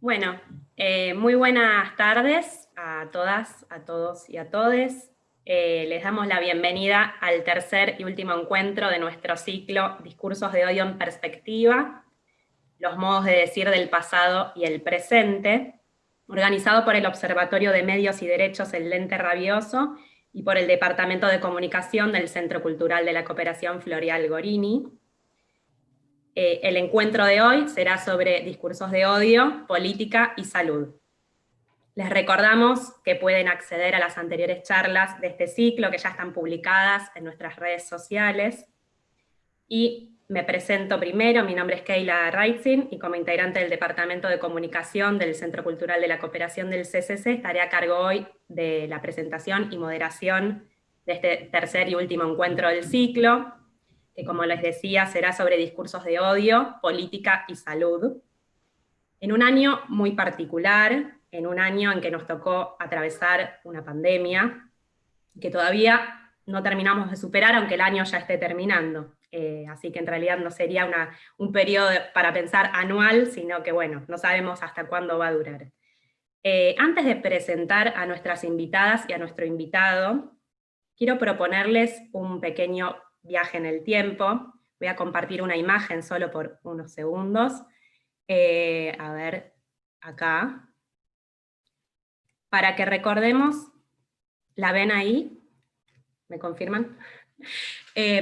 Bueno, muy buenas tardes a todas, a todos y a todes. Les damos la bienvenida al tercer y último encuentro de nuestro ciclo Discursos de Odio en Perspectiva, los modos de decir del pasado y el presente, organizado por el Observatorio de Medios y Derechos El Lente Rabioso y por el Departamento de Comunicación del Centro Cultural de la Cooperación Floreal Gorini. El encuentro de hoy será sobre discursos de odio, política y salud. Les recordamos que pueden acceder a las anteriores charlas de este ciclo que ya están publicadas en nuestras redes sociales. Y me presento primero, mi nombre es Keila Reitzin y como integrante del Departamento de Comunicación del Centro Cultural de la Cooperación del CCC estaré a cargo hoy de la presentación y moderación de este tercer y último encuentro del ciclo, que como les decía será sobre discursos de odio, política y salud. En un año muy particular, en un año en que nos tocó atravesar una pandemia, que todavía no terminamos de superar, aunque el año ya esté terminando. Así que en realidad no sería un periodo para pensar anual, sino que bueno, no sabemos hasta cuándo va a durar. Antes de presentar a nuestras invitadas y a nuestro invitado, quiero proponerles un pequeño viaje en el tiempo. Voy a compartir una imagen solo por unos segundos. A ver, acá. Para que recordemos, ¿la ven ahí? ¿Me confirman?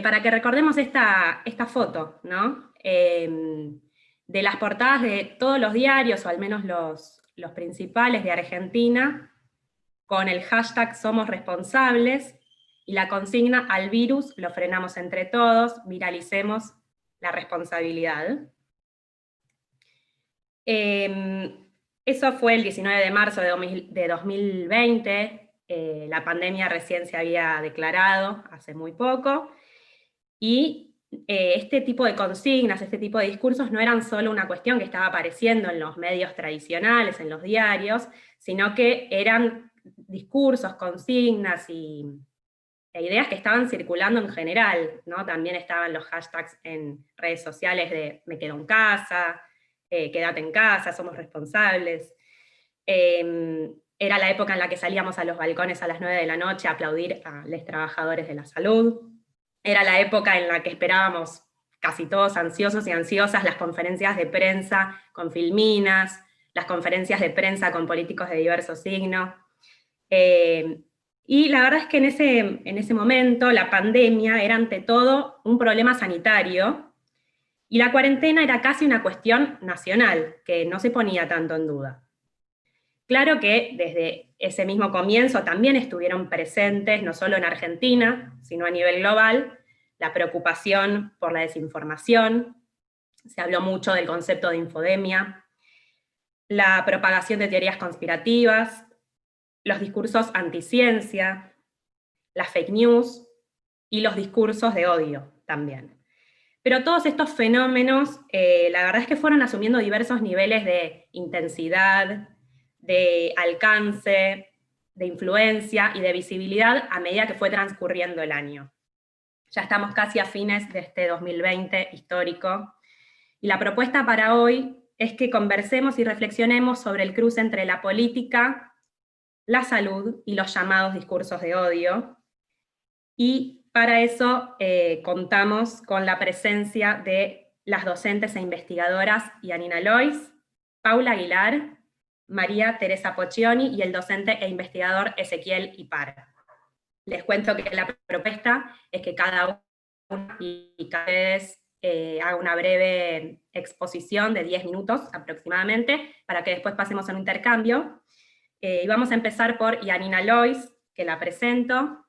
Para que recordemos esta foto, ¿no? De las portadas de todos los diarios, o al menos los principales de Argentina, con el hashtag Somos Responsables, y la consigna al virus lo frenamos entre todos, viralicemos la responsabilidad. Eso fue el 19 de marzo de 2020, la pandemia recién se había declarado hace muy poco, y este tipo de consignas, este tipo de discursos no eran solo una cuestión que estaba apareciendo en los medios tradicionales, en los diarios, sino que eran discursos, consignas e ideas que estaban circulando en general, ¿no? También estaban los hashtags en redes sociales de me quedo en casa, quédate en casa, somos responsables. Era la época en la que salíamos a los balcones a las 9 de la noche a aplaudir a los trabajadores de la salud. Era la época en la que esperábamos casi todos ansiosos y ansiosas las conferencias de prensa con filminas, las conferencias de prensa con políticos de diverso signo. Y la verdad es que en ese momento la pandemia era ante todo un problema sanitario, y la cuarentena era casi una cuestión nacional, que no se ponía tanto en duda. Claro que desde ese mismo comienzo también estuvieron presentes, no solo en Argentina, sino a nivel global, la preocupación por la desinformación, se habló mucho del concepto de infodemia, la propagación de teorías conspirativas, los discursos anticiencia, las fake news y los discursos de odio también. Pero todos estos fenómenos, la verdad es que fueron asumiendo diversos niveles de intensidad, de alcance, de influencia y de visibilidad a medida que fue transcurriendo el año. Ya estamos casi a fines de este 2020 histórico, y la propuesta para hoy es que conversemos y reflexionemos sobre el cruce entre la política, la salud y los llamados discursos de odio, y para eso contamos con la presencia de las docentes e investigadoras Yanina Lois, Paula Aguilar, María Teresa Poccioni y el docente e investigador Ezequiel Ipar. Les cuento que la propuesta es que cada uno y cada vez haga una breve exposición de 10 minutos aproximadamente, para que después pasemos a un intercambio. Y vamos a empezar por Yanina Lois, que la presento.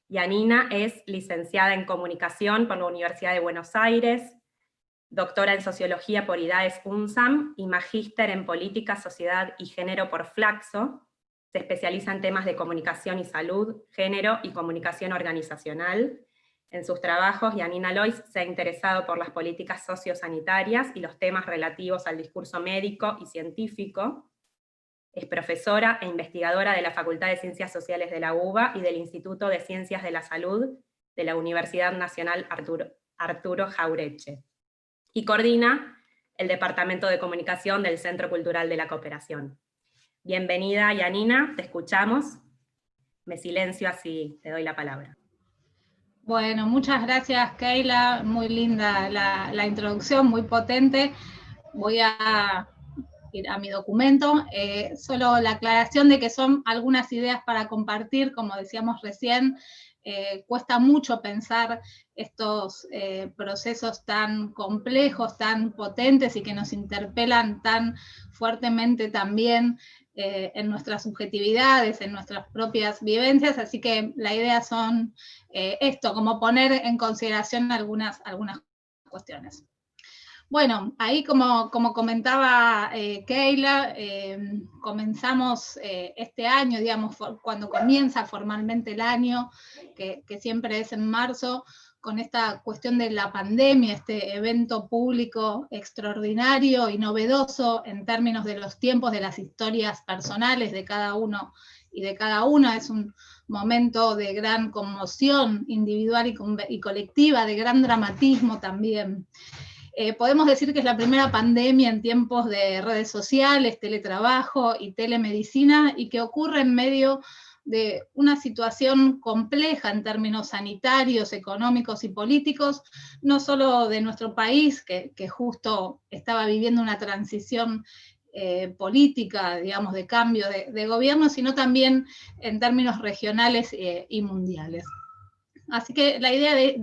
Yanina es licenciada en Comunicación por la Universidad de Buenos Aires, doctora en Sociología por IDAES UNSAM y magíster en Política, Sociedad y Género por Flaxo. Se especializa en temas de comunicación y salud, género y comunicación organizacional. En sus trabajos, Yanina Lois se ha interesado por las políticas sociosanitarias y los temas relativos al discurso médico y científico. Es profesora e investigadora de la Facultad de Ciencias Sociales de la UBA y del Instituto de Ciencias de la Salud de la Universidad Nacional Arturo Jauretche. Y coordina el Departamento de Comunicación del Centro Cultural de la Cooperación. Bienvenida, Yanina, te escuchamos. Me silencio, así te doy la palabra. Bueno, muchas gracias, Keila, muy linda la introducción, muy potente. Voy a ir a mi documento, solo la aclaración de que son algunas ideas para compartir, como decíamos recién. Cuesta mucho pensar estos procesos tan complejos, tan potentes y que nos interpelan tan fuertemente también en nuestras subjetividades, en nuestras propias vivencias, así que la idea son esto, como poner en consideración algunas cuestiones. Bueno, ahí como comentaba Keila, comenzamos este año, digamos, cuando comienza formalmente el año, que siempre es en marzo, con esta cuestión de la pandemia, este evento público extraordinario y novedoso en términos de los tiempos, de las historias personales de cada uno y de cada una. Es un momento de gran conmoción individual y colectiva, de gran dramatismo también. Podemos decir que es la primera pandemia en tiempos de redes sociales, teletrabajo y telemedicina, y que ocurre en medio de una situación compleja en términos sanitarios, económicos y políticos, no solo de nuestro país, que justo estaba viviendo una transición política, digamos, de cambio de gobierno, sino también en términos regionales y mundiales. Así que la idea de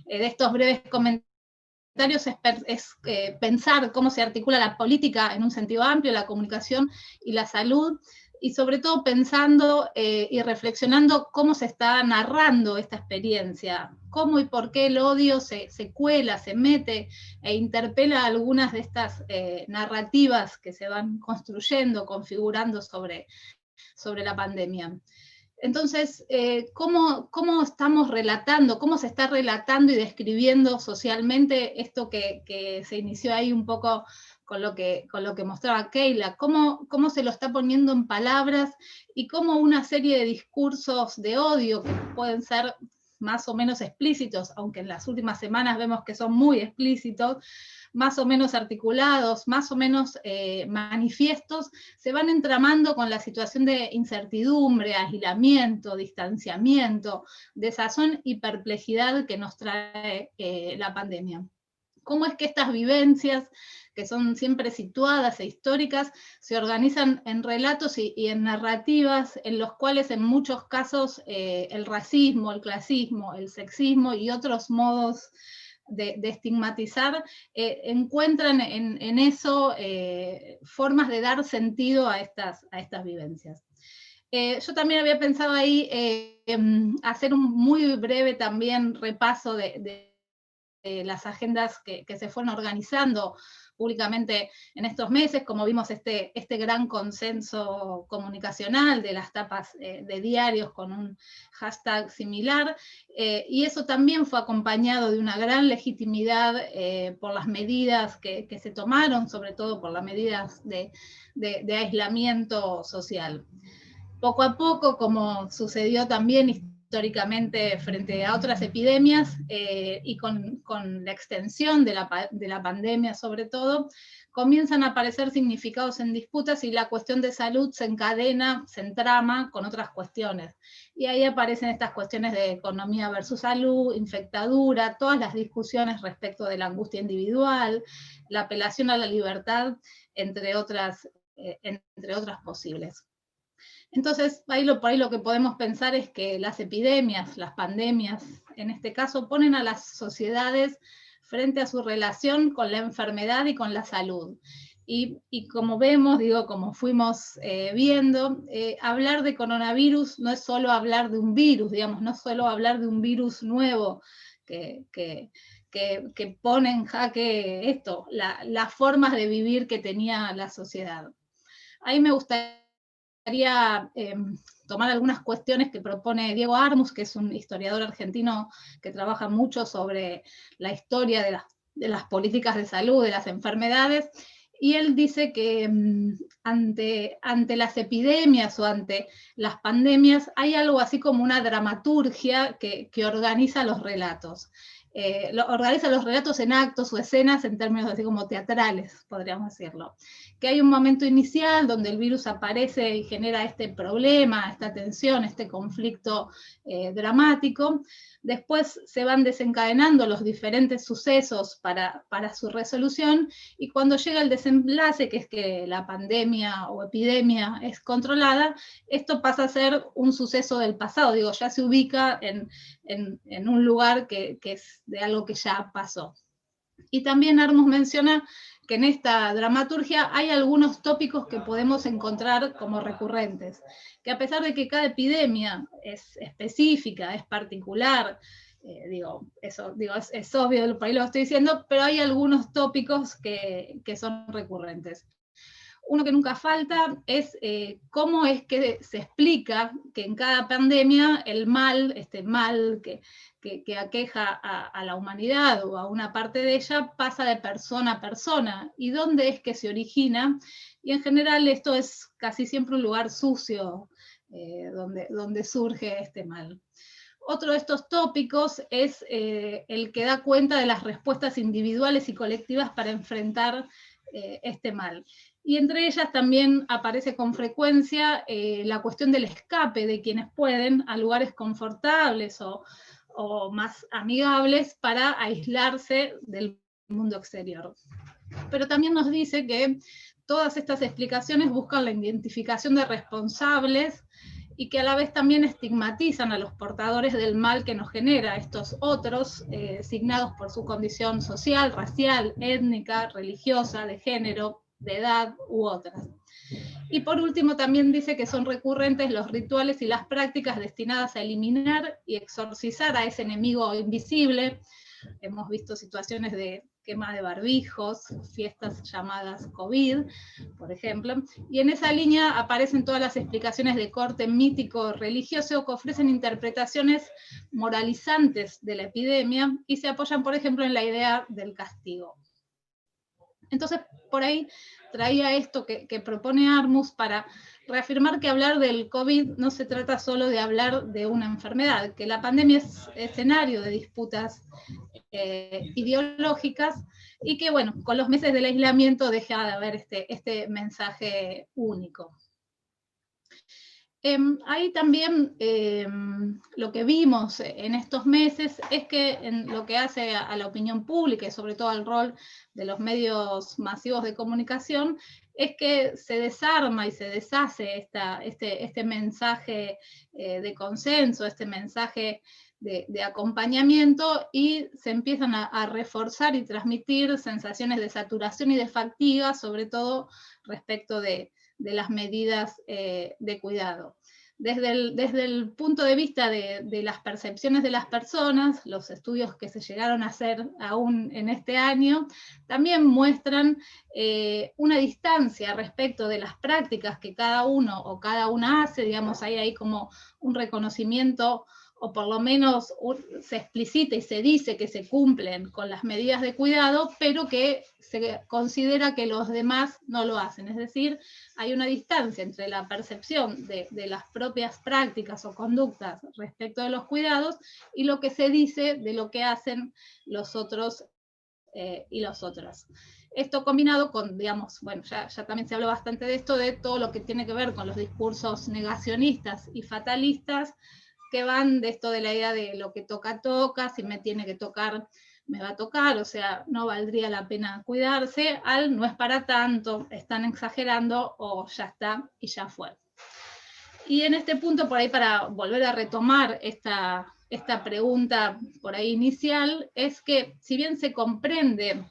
estos breves comentarios es pensar cómo se articula la política en un sentido amplio, la comunicación y la salud, y sobre todo pensando y reflexionando cómo se está narrando esta experiencia, cómo y por qué el odio se cuela, se mete e interpela algunas de estas narrativas que se van construyendo, configurando sobre la pandemia. Entonces, ¿cómo estamos relatando, cómo se está relatando y describiendo socialmente esto que se inició ahí un poco con lo que mostraba Keila? ¿Cómo se lo está poniendo en palabras y cómo una serie de discursos de odio que pueden ser más o menos explícitos, aunque en las últimas semanas vemos que son muy explícitos, más o menos articulados, más o menos manifiestos, se van entramando con la situación de incertidumbre, aislamiento, distanciamiento, desazón y perplejidad que nos trae la pandemia. ¿Cómo es que estas vivencias, que son siempre situadas e históricas, se organizan en relatos y en narrativas en los cuales en muchos casos el racismo, el clasismo, el sexismo y otros modos de estigmatizar, encuentran en eso formas de dar sentido a estas vivencias. Yo también había pensado ahí hacer un muy breve también repaso de las agendas que se fueron organizando públicamente en estos meses, como vimos este gran consenso comunicacional de las tapas de diarios con un hashtag similar, y eso también fue acompañado de una gran legitimidad por las medidas que se tomaron, sobre todo por las medidas de aislamiento social. Poco a poco, como sucedió también históricamente frente a otras epidemias y con la extensión de la pandemia sobre todo, comienzan a aparecer significados en disputas y la cuestión de salud se encadena, se entrama con otras cuestiones. Y ahí aparecen estas cuestiones de economía versus salud, infectadura, todas las discusiones respecto de la angustia individual, la apelación a la libertad, entre otras posibles. Entonces, por ahí lo que podemos pensar es que las epidemias, las pandemias, en este caso, ponen a las sociedades frente a su relación con la enfermedad y con la salud. Y como vemos, como fuimos viendo, hablar de coronavirus no es solo hablar de un virus, no es solo hablar de un virus nuevo que pone en jaque las formas de vivir que tenía la sociedad. Ahí me gustaría tomar algunas cuestiones que propone Diego Armus, que es un historiador argentino que trabaja mucho sobre la historia de las políticas de salud, de las enfermedades, y él dice que ante las epidemias o ante las pandemias hay algo así como una dramaturgia que organiza los relatos. organiza los relatos en actos o escenas en términos así como teatrales, podríamos decirlo. Que hay un momento inicial donde el virus aparece y genera este problema, esta tensión, este conflicto dramático. Después se van desencadenando los diferentes sucesos para su resolución, y cuando llega el desenlace, que es que la pandemia o epidemia es controlada, esto pasa a ser un suceso del pasado, digo, ya se ubica en un lugar que es de algo que ya pasó. Y también Armus menciona que en esta dramaturgia hay algunos tópicos que podemos encontrar como recurrentes, que a pesar de que cada epidemia es específica, es particular, es obvio, por ahí lo estoy diciendo, pero hay algunos tópicos que son recurrentes. Uno que nunca falta es cómo es que se explica que en cada pandemia el mal, este mal que aqueja a la humanidad o a una parte de ella, pasa de persona a persona, y dónde es que se origina, y en general esto es casi siempre un lugar sucio donde surge este mal. Otro de estos tópicos es el que da cuenta de las respuestas individuales y colectivas para enfrentar este mal. Y entre ellas también aparece con frecuencia la cuestión del escape de quienes pueden a lugares confortables o más amigables para aislarse del mundo exterior. Pero también nos dice que todas estas explicaciones buscan la identificación de responsables y que a la vez también estigmatizan a los portadores del mal que nos genera estos otros, signados por su condición social, racial, étnica, religiosa, de género, de edad u otras. Y por último también dice que son recurrentes los rituales y las prácticas destinadas a eliminar y exorcizar a ese enemigo invisible. Hemos visto situaciones de quema de barbijos, fiestas llamadas COVID, por ejemplo, y en esa línea aparecen todas las explicaciones de corte mítico religioso que ofrecen interpretaciones moralizantes de la epidemia y se apoyan, por ejemplo, en la idea del castigo. Entonces, por ahí traía esto que propone Armus para reafirmar que hablar del COVID no se trata solo de hablar de una enfermedad, que la pandemia es escenario de disputas ideológicas y que, bueno, con los meses del aislamiento deja de haber este mensaje único. Ahí también lo que vimos en estos meses es que en lo que hace a la opinión pública y sobre todo al rol de los medios masivos de comunicación es que se desarma y se deshace este mensaje de consenso, este mensaje de acompañamiento, y se empiezan a reforzar y transmitir sensaciones de saturación y de fatiga, sobre todo respecto de las medidas de cuidado. Desde el punto de vista de las percepciones de las personas, los estudios que se llegaron a hacer aún en este año, también muestran una distancia respecto de las prácticas que cada uno o cada una hace, digamos, hay como un reconocimiento, o por lo menos se explicita y se dice que se cumplen con las medidas de cuidado, pero que se considera que los demás no lo hacen. Es decir, hay una distancia entre la percepción de las propias prácticas o conductas respecto de los cuidados y lo que se dice de lo que hacen los otros y las otras. Esto combinado con, digamos, bueno, ya también se habló bastante de esto, de todo lo que tiene que ver con los discursos negacionistas y fatalistas, que van de esto de la idea de lo que toca, si me tiene que tocar, me va a tocar, o sea, no valdría la pena cuidarse, al no es para tanto, están exagerando, o ya está y ya fue. Y en este punto, por ahí, para volver a retomar esta pregunta por ahí inicial, es que si bien se comprende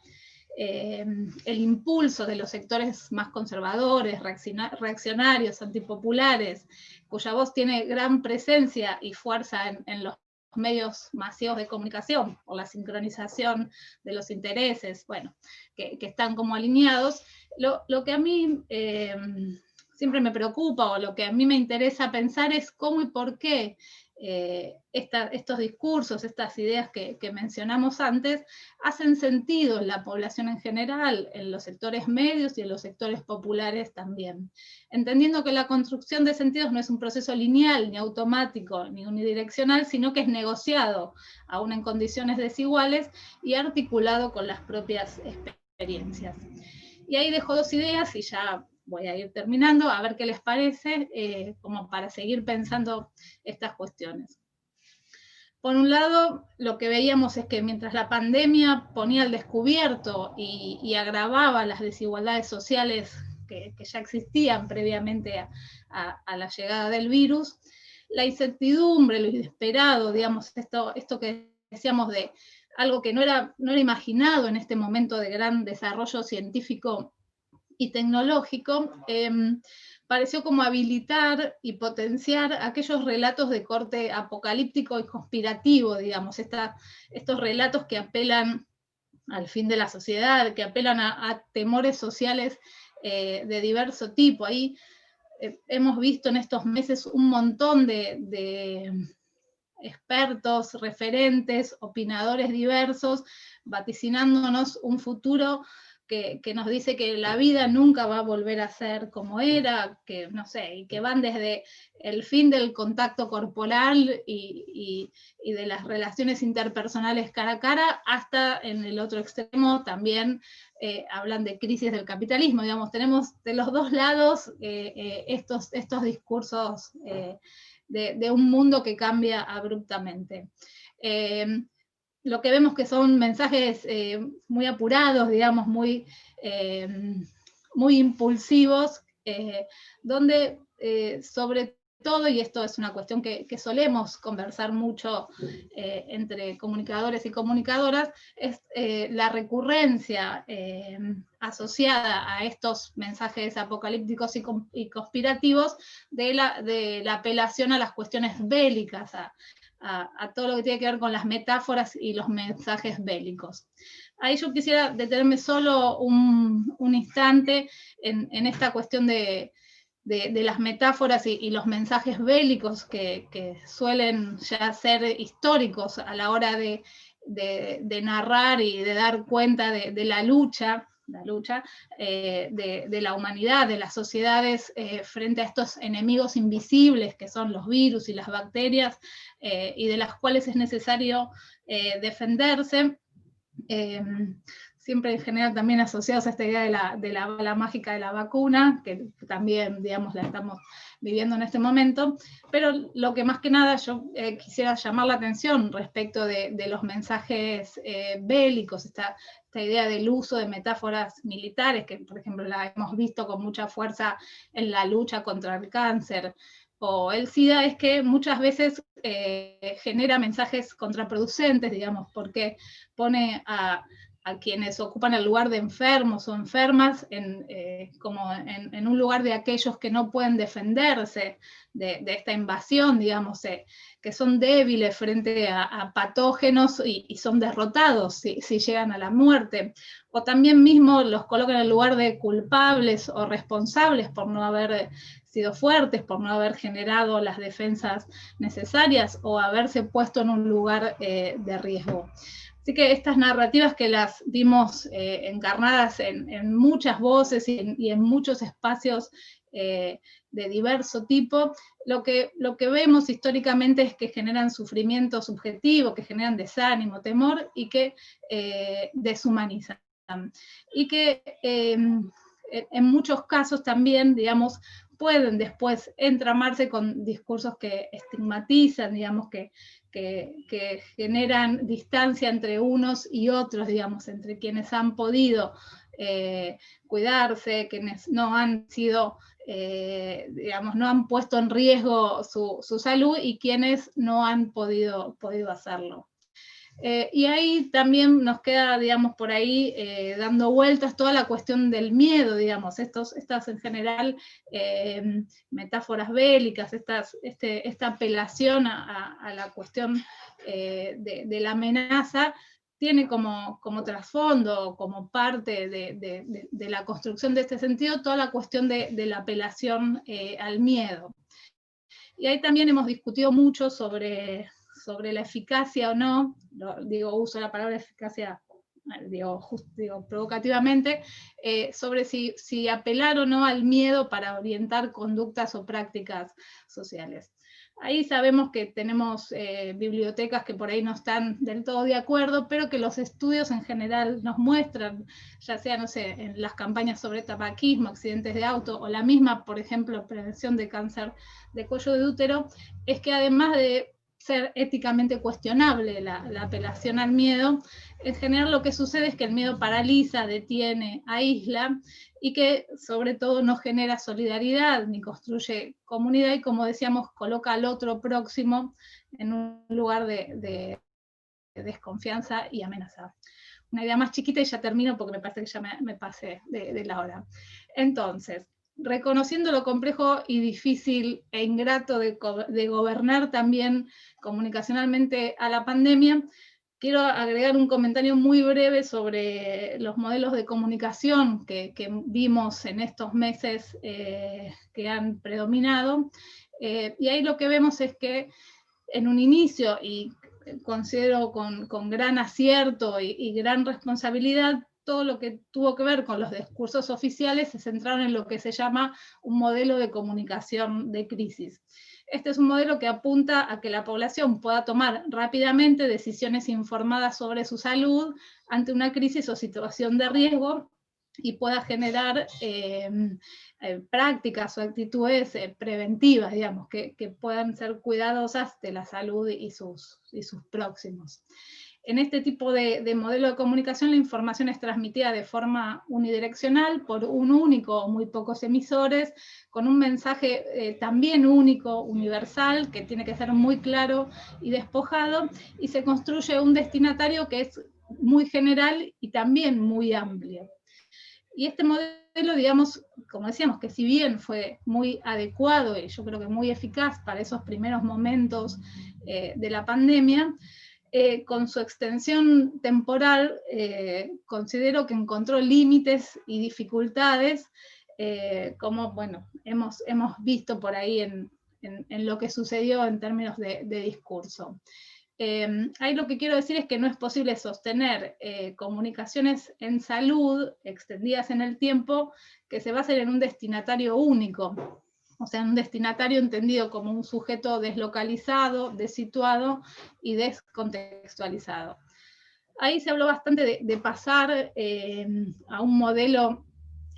el impulso de los sectores más conservadores, reaccionarios, antipopulares, cuya voz tiene gran presencia y fuerza en los medios masivos de comunicación, por la sincronización de los intereses, bueno, que están como alineados, lo que a mí siempre me preocupa, o lo que a mí me interesa pensar es cómo y por qué estos discursos, estas ideas que mencionamos antes, hacen sentido en la población en general, en los sectores medios y en los sectores populares también. Entendiendo que la construcción de sentidos no es un proceso lineal, ni automático, ni unidireccional, sino que es negociado, aún en condiciones desiguales, y articulado con las propias experiencias. Y ahí dejo dos ideas, y ya voy a ir terminando, a ver qué les parece, como para seguir pensando estas cuestiones. Por un lado, lo que veíamos es que mientras la pandemia ponía al descubierto y agravaba las desigualdades sociales que ya existían previamente a la llegada del virus, la incertidumbre, lo inesperado, digamos, esto que decíamos de algo que no era imaginado en este momento de gran desarrollo científico y tecnológico, pareció como habilitar y potenciar aquellos relatos de corte apocalíptico y conspirativo, digamos, estos relatos que apelan al fin de la sociedad, que apelan a temores sociales de diverso tipo. Ahí hemos visto en estos meses un montón de expertos, referentes, opinadores diversos, vaticinándonos un futuro que nos dice que la vida nunca va a volver a ser como era, que no sé, y que van desde el fin del contacto corporal y de las relaciones interpersonales cara a cara, hasta en el otro extremo también hablan de crisis del capitalismo. Digamos, tenemos de los dos lados estos discursos de un mundo que cambia abruptamente. Lo que vemos que son mensajes muy apurados, digamos, muy impulsivos, donde sobre todo, y esto es una cuestión que solemos conversar mucho entre comunicadores y comunicadoras, es la recurrencia asociada a estos mensajes apocalípticos y conspirativos de la apelación a las cuestiones bélicas, a todo lo que tiene que ver con las metáforas y los mensajes bélicos. Ahí yo quisiera detenerme solo un instante en esta cuestión de las metáforas y los mensajes bélicos que suelen ya ser históricos a la hora de narrar y de dar cuenta de la lucha de la humanidad, de las sociedades frente a estos enemigos invisibles que son los virus y las bacterias, y de las cuales es necesario defenderse. Siempre en general también asociados a esta idea de la bala mágica de la vacuna, que también, digamos, la estamos viviendo en este momento, pero lo que más que nada yo quisiera llamar la atención respecto de los mensajes bélicos, esta idea del uso de metáforas militares, que por ejemplo la hemos visto con mucha fuerza en la lucha contra el cáncer o el SIDA, es que muchas veces genera mensajes contraproducentes, digamos, porque pone a quienes ocupan el lugar de enfermos o enfermas como en un lugar de aquellos que no pueden defenderse de esta invasión, digamos, que son débiles frente a patógenos y son derrotados si llegan a la muerte. O también mismo los colocan en el lugar de culpables o responsables por no haber sido fuertes, por no haber generado las defensas necesarias o haberse puesto en un lugar de riesgo. Así que estas narrativas que las vimos encarnadas en muchas voces y en muchos espacios de diverso tipo, lo que vemos históricamente es que generan sufrimiento subjetivo, que generan desánimo, temor y que deshumanizan. Y que en muchos casos también, digamos, pueden después entramarse con discursos que estigmatizan, digamos, que generan distancia entre unos y otros, digamos, entre quienes han podido cuidarse, quienes no han sido, digamos, no han puesto en riesgo su salud y quienes no han podido hacerlo. Y ahí también nos queda, digamos, por ahí dando vueltas toda la cuestión del miedo, digamos, estas en general metáforas bélicas, esta apelación a la cuestión de la amenaza, tiene como trasfondo, como parte de la construcción de este sentido, toda la cuestión de la apelación al miedo. Y ahí también hemos discutido mucho sobre la eficacia o no, uso la palabra eficacia, provocativamente, sobre si apelar o no al miedo para orientar conductas o prácticas sociales. Ahí sabemos que tenemos bibliotecas que por ahí no están del todo de acuerdo, pero que los estudios en general nos muestran, ya sea, no sé, en las campañas sobre tabaquismo, accidentes de auto, o la misma, por ejemplo, prevención de cáncer de cuello de útero, es que además de ser éticamente cuestionable la apelación al miedo, en general lo que sucede es que el miedo paraliza, detiene, aísla, y que sobre todo no genera solidaridad ni construye comunidad, y como decíamos, coloca al otro próximo en un lugar de desconfianza y amenaza. Una idea más chiquita y ya termino porque me parece que ya me pasé de la hora. Entonces, reconociendo lo complejo y difícil e ingrato de gobernar también comunicacionalmente a la pandemia, quiero agregar un comentario muy breve sobre los modelos de comunicación que vimos en estos meses que han predominado. Y ahí lo que vemos es que en un inicio, y considero con gran acierto y gran responsabilidad, todo lo que tuvo que ver con los discursos oficiales se centraron en lo que se llama un modelo de comunicación de crisis. Este es un modelo que apunta a que la población pueda tomar rápidamente decisiones informadas sobre su salud ante una crisis o situación de riesgo, y pueda generar prácticas o actitudes preventivas, digamos, que puedan ser cuidadosas de la salud y sus próximos. En este tipo de modelo de comunicación, la información es transmitida de forma unidireccional por un único o muy pocos emisores, con un mensaje también único, universal, que tiene que ser muy claro y despojado, y se construye un destinatario que es muy general y también muy amplio. Y este modelo, digamos, como decíamos, que si bien fue muy adecuado y yo creo que muy eficaz para esos primeros momentos de la pandemia, con su extensión temporal, considero que encontró límites y dificultades, como, bueno, hemos visto por ahí en lo que sucedió en términos de discurso. Ahí lo que quiero decir es que no es posible sostener comunicaciones en salud extendidas en el tiempo que se basen en un destinatario único, o sea, un destinatario entendido como un sujeto deslocalizado, desituado y descontextualizado. Ahí se habló bastante de pasar a un modelo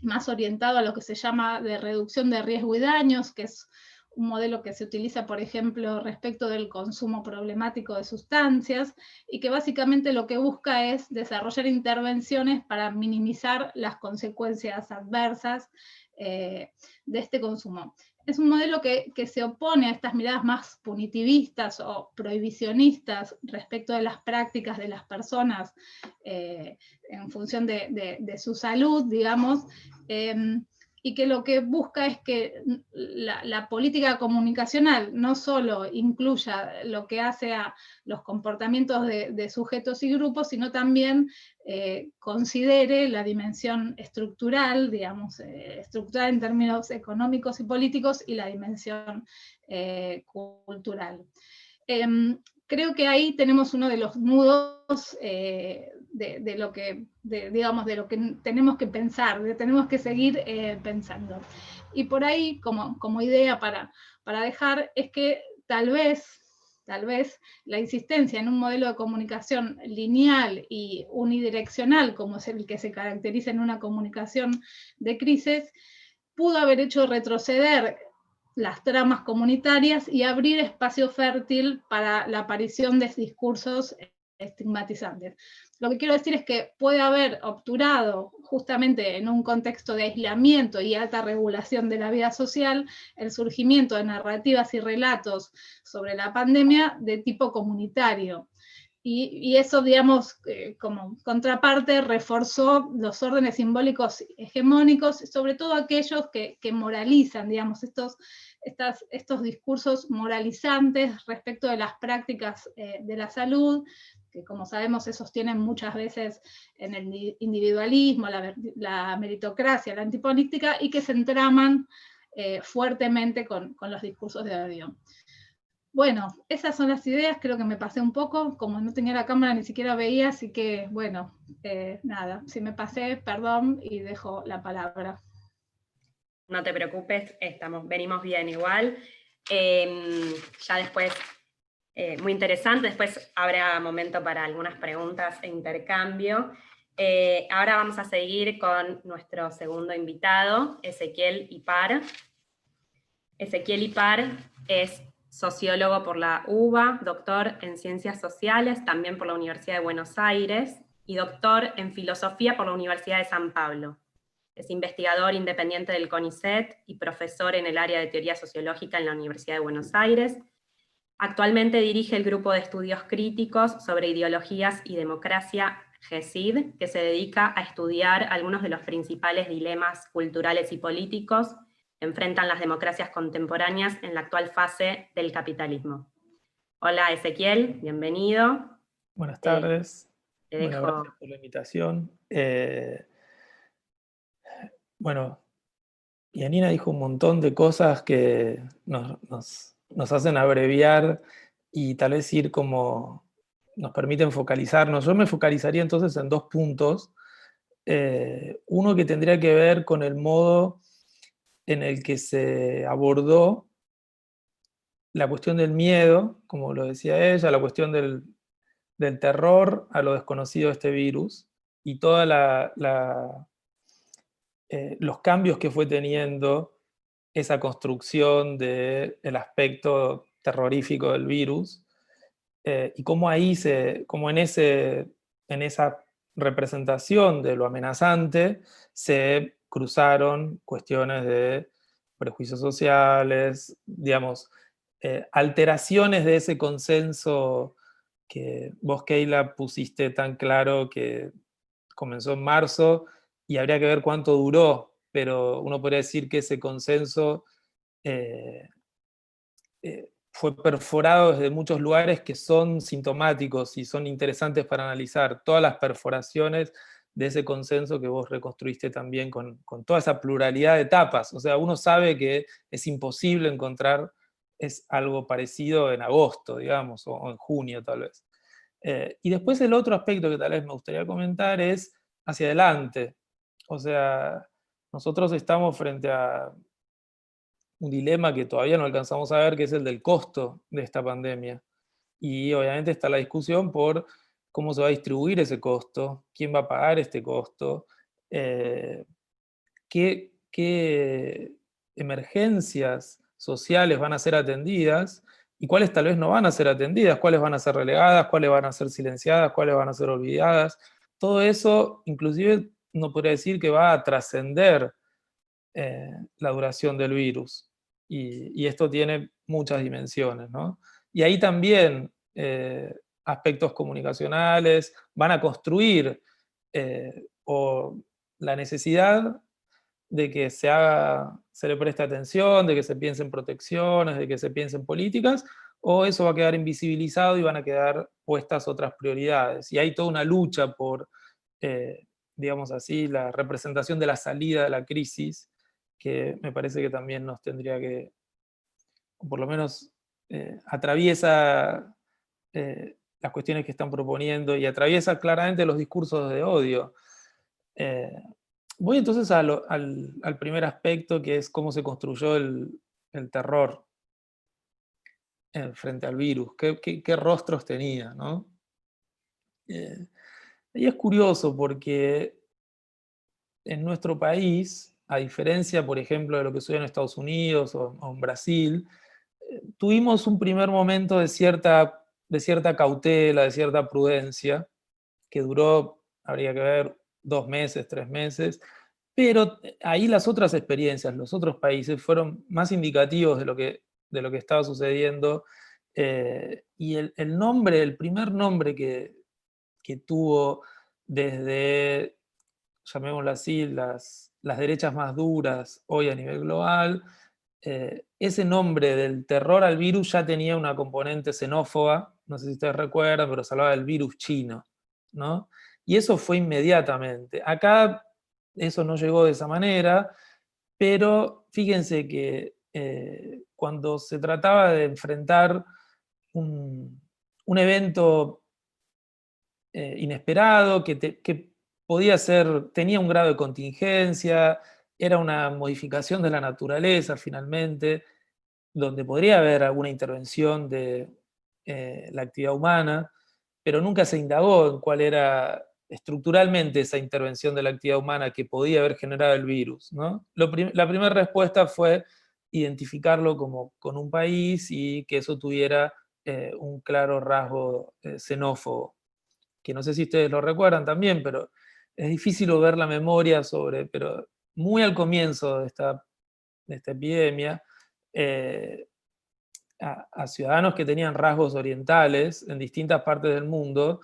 más orientado a lo que se llama de reducción de riesgo y daños, que es un modelo que se utiliza, por ejemplo, respecto del consumo problemático de sustancias, y que básicamente lo que busca es desarrollar intervenciones para minimizar las consecuencias adversas de este consumo. Es un modelo que se opone a estas miradas más punitivistas o prohibicionistas respecto de las prácticas de las personas en función de su salud, digamos, y que lo que busca es que la política comunicacional no solo incluya lo que hace a los comportamientos de sujetos y grupos, sino también considere la dimensión estructural, digamos, estructural en términos económicos y políticos, y la dimensión cultural. Creo que ahí tenemos uno de los nudos de lo que tenemos que pensar, tenemos que seguir pensando. Y por ahí, como idea para dejar, es que tal vez la insistencia en un modelo de comunicación lineal y unidireccional, como es el que se caracteriza en una comunicación de crisis, pudo haber hecho retroceder las tramas comunitarias y abrir espacio fértil para la aparición de discursos estigmatizantes. Lo que quiero decir es que puede haber obturado, justamente en un contexto de aislamiento y alta regulación de la vida social, el surgimiento de narrativas y relatos sobre la pandemia de tipo comunitario. Y eso, digamos, como contraparte, reforzó los órdenes simbólicos hegemónicos, sobre todo aquellos que moralizan, digamos, estos discursos moralizantes respecto de las prácticas de la salud, que como sabemos se sostienen muchas veces en el individualismo, la meritocracia, la antipolítica, y que se entraman fuertemente con los discursos de odio. Bueno, esas son las ideas, creo que me pasé un poco, como no tenía la cámara ni siquiera veía, así que bueno, nada, si me pasé, perdón, y dejo la palabra. No te preocupes, venimos bien igual. Ya después, muy interesante, después habrá momento para algunas preguntas e intercambio. Ahora vamos a seguir con nuestro segundo invitado, Ezequiel Ipar. Ezequiel Ipar es sociólogo por la UBA, doctor en Ciencias Sociales, también por la Universidad de Buenos Aires, y doctor en Filosofía por la Universidad de San Pablo. Es investigador independiente del CONICET y profesor en el área de Teoría Sociológica en la Universidad de Buenos Aires. Actualmente dirige el Grupo de Estudios Críticos sobre Ideologías y Democracia, GESID, que se dedica a estudiar algunos de los principales dilemas culturales y políticos que enfrentan las democracias contemporáneas en la actual fase del capitalismo. Hola Ezequiel, bienvenido. Buenas tardes. Bueno, gracias por la invitación. Bueno, Yanina dijo un montón de cosas que nos hacen abreviar y tal vez ir como nos permiten focalizarnos. Yo me focalizaría entonces en dos puntos. Uno que tendría que ver con el modo en el que se abordó la cuestión del miedo, como lo decía ella, la cuestión del terror a lo desconocido de este virus y toda los cambios que fue teniendo esa construcción del aspecto terrorífico del virus, y cómo ahí cómo en esa representación de lo amenazante se cruzaron cuestiones de prejuicios sociales, digamos, alteraciones de ese consenso que vos, Keila, pusiste tan claro que comenzó en marzo y habría que ver cuánto duró, pero uno podría decir que ese consenso fue perforado desde muchos lugares que son sintomáticos y son interesantes para analizar todas las perforaciones de ese consenso que vos reconstruiste también con toda esa pluralidad de etapas. O sea, uno sabe que es imposible encontrar algo parecido en agosto, digamos, o en junio tal vez. Y después el otro aspecto que tal vez me gustaría comentar es hacia adelante. O sea, nosotros estamos frente a un dilema que todavía no alcanzamos a ver, que es el del costo de esta pandemia. Y obviamente está la discusión por cómo se va a distribuir ese costo, quién va a pagar este costo, qué emergencias sociales van a ser atendidas y cuáles tal vez no van a ser atendidas, cuáles van a ser relegadas, cuáles van a ser silenciadas, cuáles van a ser olvidadas. Todo eso, inclusive, no podría decir que va a trascender la duración del virus. Y esto tiene muchas dimensiones, ¿no? Y ahí también aspectos comunicacionales van a construir o la necesidad de que se le preste atención, de que se piense en protecciones, de que se piense en políticas, o eso va a quedar invisibilizado y van a quedar puestas otras prioridades. Y hay toda una lucha por, digamos así, la representación de la salida de la crisis, que me parece que también nos tendría que, o por lo menos atraviesa las cuestiones que están proponiendo y atraviesa claramente los discursos de odio. Voy entonces al primer aspecto, que es cómo se construyó el terror frente al virus, qué rostros tenía, ¿no? Y es curioso porque en nuestro país, a diferencia, por ejemplo, de lo que sucedió en Estados Unidos o en Brasil, tuvimos un primer momento de cierta cautela, de cierta prudencia, que duró, habría que ver, 2 meses, 3 meses, pero ahí las otras experiencias, los otros países fueron más indicativos de lo que estaba sucediendo, y el primer nombre que tuvo desde, llamémoslo así, las derechas más duras hoy a nivel global, ese nombre del terror al virus ya tenía una componente xenófoba no sé si ustedes recuerdan, pero se hablaba del virus chino, ¿no? Y eso fue inmediatamente. Acá eso no llegó de esa manera, pero fíjense que cuando se trataba de enfrentar un evento inesperado, que podía ser, tenía un grado de contingencia, era una modificación de la naturaleza finalmente, donde podría haber alguna intervención de la actividad humana, pero nunca se indagó en cuál era estructuralmente esa intervención de la actividad humana que podía haber generado el virus, ¿no? La primera respuesta fue identificarlo como con un país y que eso tuviera un claro rasgo xenófobo, que no sé si ustedes lo recuerdan también, pero es difícil ver la memoria sobre, pero muy al comienzo de esta epidemia, a ciudadanos que tenían rasgos orientales en distintas partes del mundo,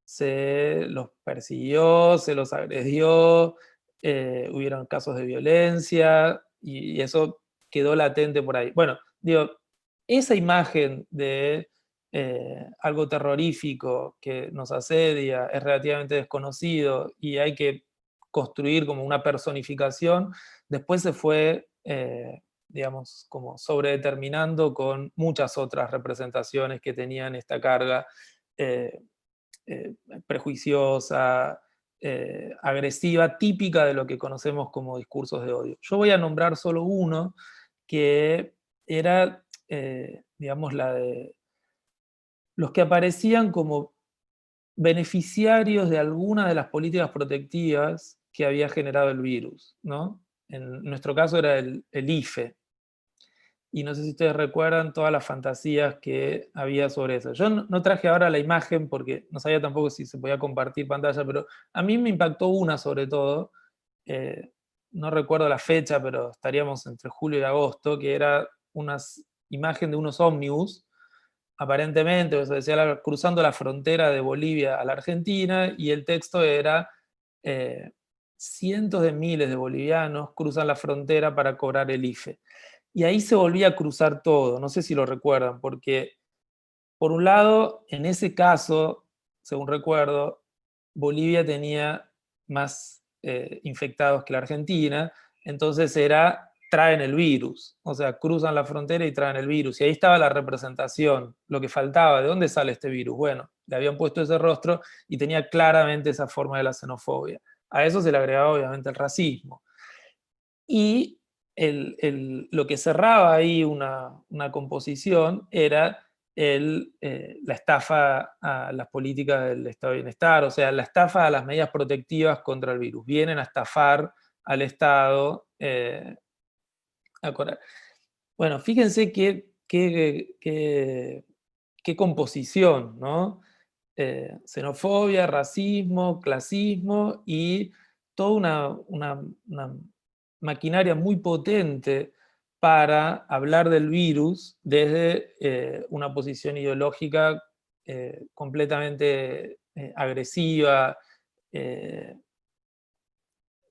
se los persiguió, se los agredió, hubieron casos de violencia, y eso quedó latente por ahí. Bueno, digo, esa imagen de algo terrorífico que nos asedia es relativamente desconocido y hay que construir como una personificación, después se fue digamos, como sobredeterminando con muchas otras representaciones que tenían esta carga prejuiciosa, agresiva, típica de lo que conocemos como discursos de odio. Yo voy a nombrar solo uno, que era, digamos, la de los que aparecían como beneficiarios de alguna de las políticas protectivas que había generado el virus, ¿no? En nuestro caso era el IFE, y no sé si ustedes recuerdan todas las fantasías que había sobre eso. Yo no traje ahora la imagen porque no sabía tampoco si se podía compartir pantalla, pero a mí me impactó una sobre todo, no recuerdo la fecha, pero estaríamos entre julio y agosto, que era una imagen de unos ómnibus, aparentemente, o sea, decía, cruzando la frontera de Bolivia a la Argentina, y el texto era cientos de miles de bolivianos cruzan la frontera para cobrar el IFE. Y ahí se volvía a cruzar todo, no sé si lo recuerdan, porque por un lado, en ese caso, según recuerdo, Bolivia tenía más infectados que la Argentina, entonces traen el virus, o sea, cruzan la frontera y traen el virus, y ahí estaba la representación, lo que faltaba, ¿de dónde sale este virus? Bueno, le habían puesto ese rostro y tenía claramente esa forma de la xenofobia. A eso se le agregaba obviamente el racismo. Y lo que cerraba ahí una composición era la estafa a las políticas del Estado de Bienestar, o sea, la estafa a las medidas protectivas contra el virus. Vienen a estafar al Estado. Bueno, fíjense qué composición, ¿no? Xenofobia, racismo, clasismo y toda una maquinaria muy potente para hablar del virus desde una posición ideológica completamente agresiva,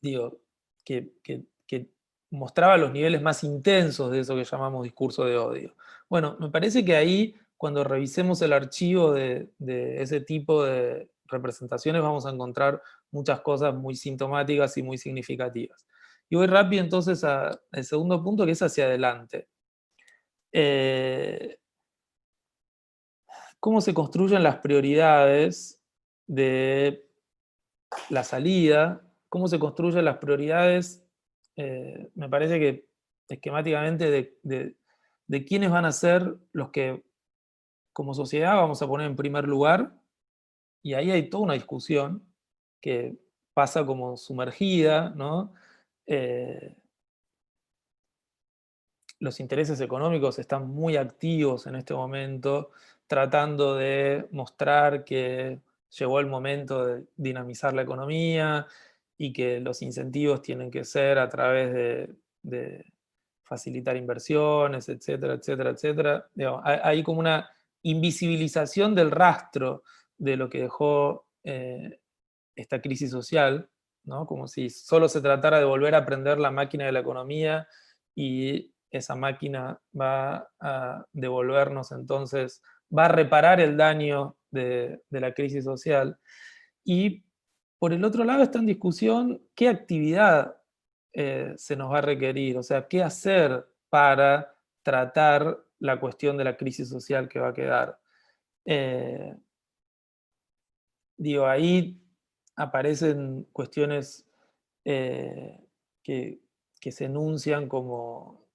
digo, que mostraba los niveles más intensos de eso que llamamos discurso de odio. Bueno, me parece que ahí, cuando revisemos el archivo de ese tipo de representaciones, vamos a encontrar muchas cosas muy sintomáticas y muy significativas. Y voy rápido entonces al segundo punto, que es hacia adelante. ¿Cómo se construyen las prioridades de la salida? ¿Cómo se construyen las prioridades? Me parece que esquemáticamente de quiénes van a ser los que como sociedad vamos a poner en primer lugar, y ahí hay toda una discusión que pasa como sumergida, ¿no? Los intereses económicos están muy activos en este momento, tratando de mostrar que llegó el momento de dinamizar la economía y que los incentivos tienen que ser a través de facilitar inversiones, etcétera, etcétera, etcétera. Digamos, hay como una invisibilización del rastro de lo que dejó esta crisis social, ¿no? Como si solo se tratara de volver a prender la máquina de la economía y esa máquina va a devolvernos entonces va a reparar el daño de la crisis social. Y por el otro lado está en discusión qué actividad se nos va a requerir, o sea, qué hacer para tratar la cuestión de la crisis social que va a quedar. Digo, ahí aparecen cuestiones que se enuncian como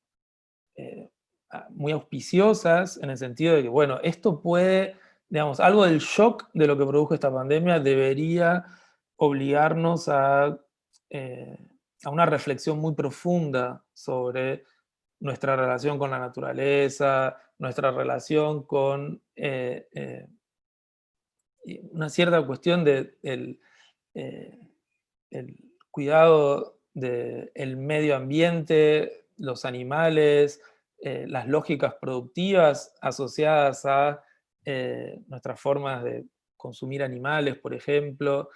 muy auspiciosas, en el sentido de que, bueno, esto puede, digamos, algo del shock de lo que produjo esta pandemia debería obligarnos a una reflexión muy profunda sobre nuestra relación con la naturaleza, nuestra relación con una cierta cuestión del el cuidado del medio ambiente, los animales, las lógicas productivas asociadas a nuestras formas de consumir animales, por ejemplo.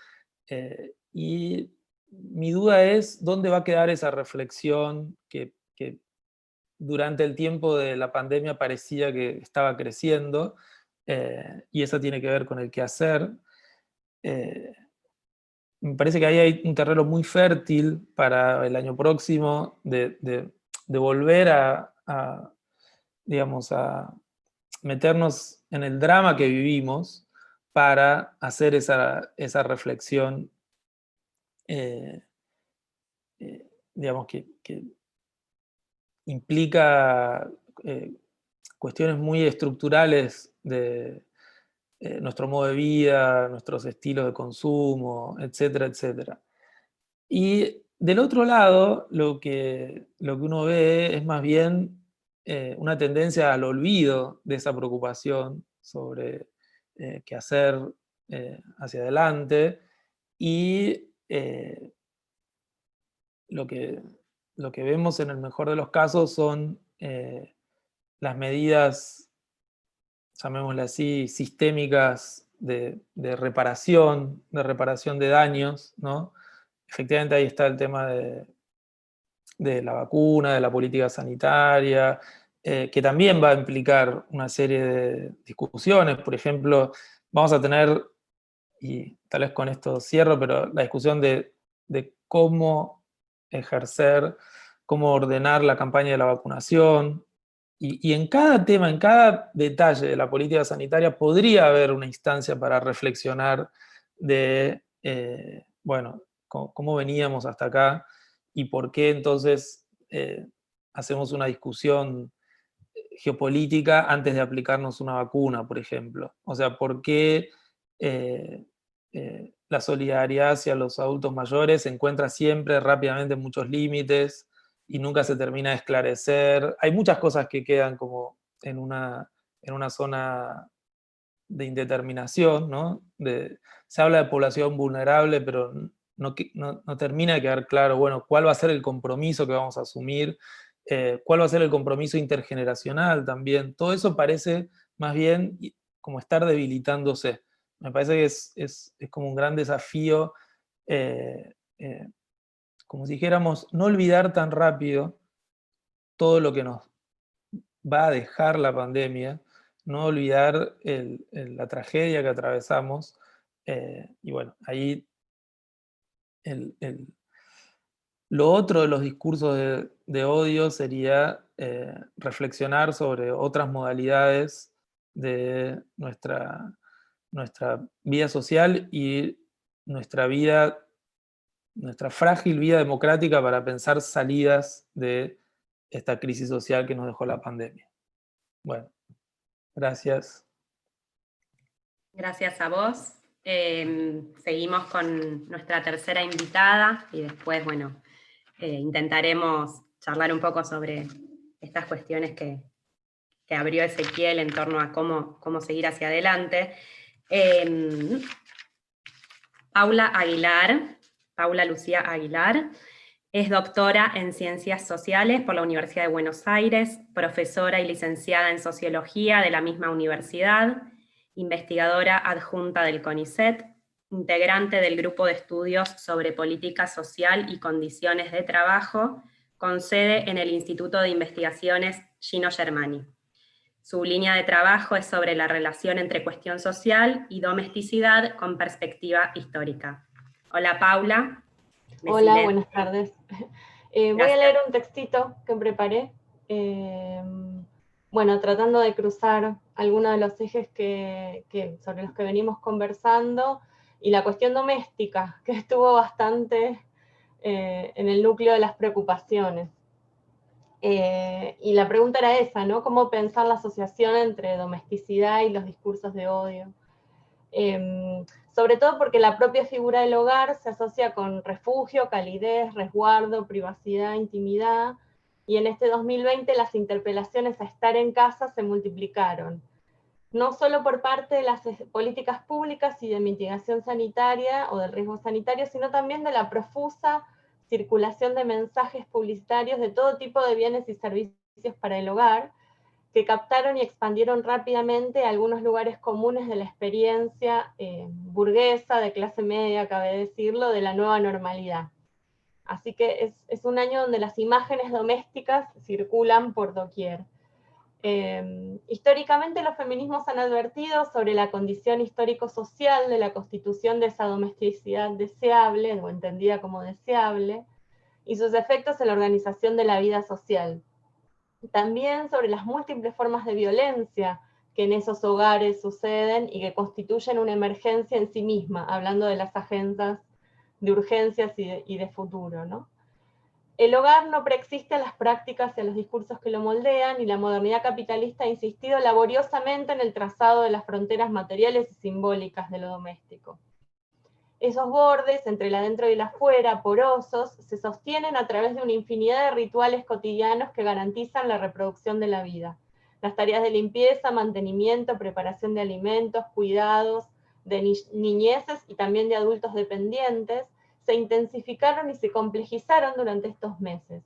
Y mi duda es dónde va a quedar esa reflexión que durante el tiempo de la pandemia parecía que estaba creciendo, y eso tiene que ver con el quehacer. Me parece que ahí hay un terreno muy fértil para el año próximo de volver digamos, a meternos en el drama que vivimos para hacer esa reflexión, digamos, que implica cuestiones muy estructurales de nuestro modo de vida, nuestros estilos de consumo, etcétera, etcétera. Y del otro lado, lo que uno ve es más bien una tendencia al olvido de esa preocupación sobre qué hacer hacia adelante, y lo que vemos en el mejor de los casos son las medidas, llamémosle así, sistémicas de reparación de daños, ¿no? Efectivamente ahí está el tema de la vacuna, de la política sanitaria, que también va a implicar una serie de discusiones. Por ejemplo, vamos a tener, y tal vez con esto cierro, pero la discusión de cómo ejercer, cómo ordenar la campaña de la vacunación. Y en cada tema, en cada detalle de la política sanitaria podría haber una instancia para reflexionar de, bueno, cómo veníamos hasta acá y por qué entonces hacemos una discusión geopolítica antes de aplicarnos una vacuna, por ejemplo. O sea, por qué la solidaridad hacia los adultos mayores se encuentra siempre rápidamente en muchos límites y nunca se termina de esclarecer. Hay muchas cosas que quedan como en una zona de indeterminación, ¿no? Se habla de población vulnerable, pero no termina de quedar claro, bueno, cuál va a ser el compromiso que vamos a asumir, cuál va a ser el compromiso intergeneracional también. Todo eso parece más bien como estar debilitándose. Me parece que es como un gran desafío, como si dijéramos, no olvidar tan rápido todo lo que nos va a dejar la pandemia, no olvidar la tragedia que atravesamos, y bueno, ahí lo otro de los discursos de odio sería reflexionar sobre otras modalidades de nuestra vida social y nuestra frágil vida democrática para pensar salidas de esta crisis social que nos dejó la pandemia. Bueno, gracias. Gracias a vos. Seguimos con nuestra tercera invitada y después, bueno, intentaremos charlar un poco sobre estas cuestiones que abrió Ezequiel en torno a cómo seguir hacia adelante. Paula Lucía Aguilar, es doctora en Ciencias Sociales por la Universidad de Buenos Aires, profesora y licenciada en Sociología de la misma universidad, investigadora adjunta del CONICET, integrante del Grupo de Estudios sobre Política Social y Condiciones de Trabajo, con sede en el Instituto de Investigaciones Gino Germani. Su línea de trabajo es sobre la relación entre cuestión social y domesticidad con perspectiva histórica. Hola, Paula. Hola, buenas tardes. Voy a leer un textito que preparé, bueno, tratando de cruzar algunos de los ejes sobre los que venimos conversando, y la cuestión doméstica, que estuvo bastante en el núcleo de las preocupaciones. Y la pregunta era esa, ¿no? ¿Cómo pensar la asociación entre domesticidad y los discursos de odio? Sobre todo porque la propia figura del hogar se asocia con refugio, calidez, resguardo, privacidad, intimidad, y en este 2020 las interpelaciones a estar en casa se multiplicaron, no solo por parte de las políticas públicas y de mitigación sanitaria o del riesgo sanitario, sino también de la profusa circulación de mensajes publicitarios de todo tipo de bienes y servicios para el hogar, que captaron y expandieron rápidamente algunos lugares comunes de la experiencia burguesa, de clase media, cabe decirlo, de la nueva normalidad. Así que es un año donde las imágenes domésticas circulan por doquier. Históricamente los feminismos han advertido sobre la condición histórico-social de la constitución de esa domesticidad deseable, o entendida como deseable, y sus efectos en la organización de la vida social. También sobre las múltiples formas de violencia que en esos hogares suceden y que constituyen una emergencia en sí misma, hablando de las agendas de urgencias y de futuro, ¿no? El hogar no preexiste a las prácticas y a los discursos que lo moldean, y la modernidad capitalista ha insistido laboriosamente en el trazado de las fronteras materiales y simbólicas de lo doméstico. Esos bordes, entre el adentro y el afuera, porosos, se sostienen a través de una infinidad de rituales cotidianos que garantizan la reproducción de la vida. Las tareas de limpieza, mantenimiento, preparación de alimentos, cuidados de niñeces y también de adultos dependientes, se intensificaron y se complejizaron durante estos meses.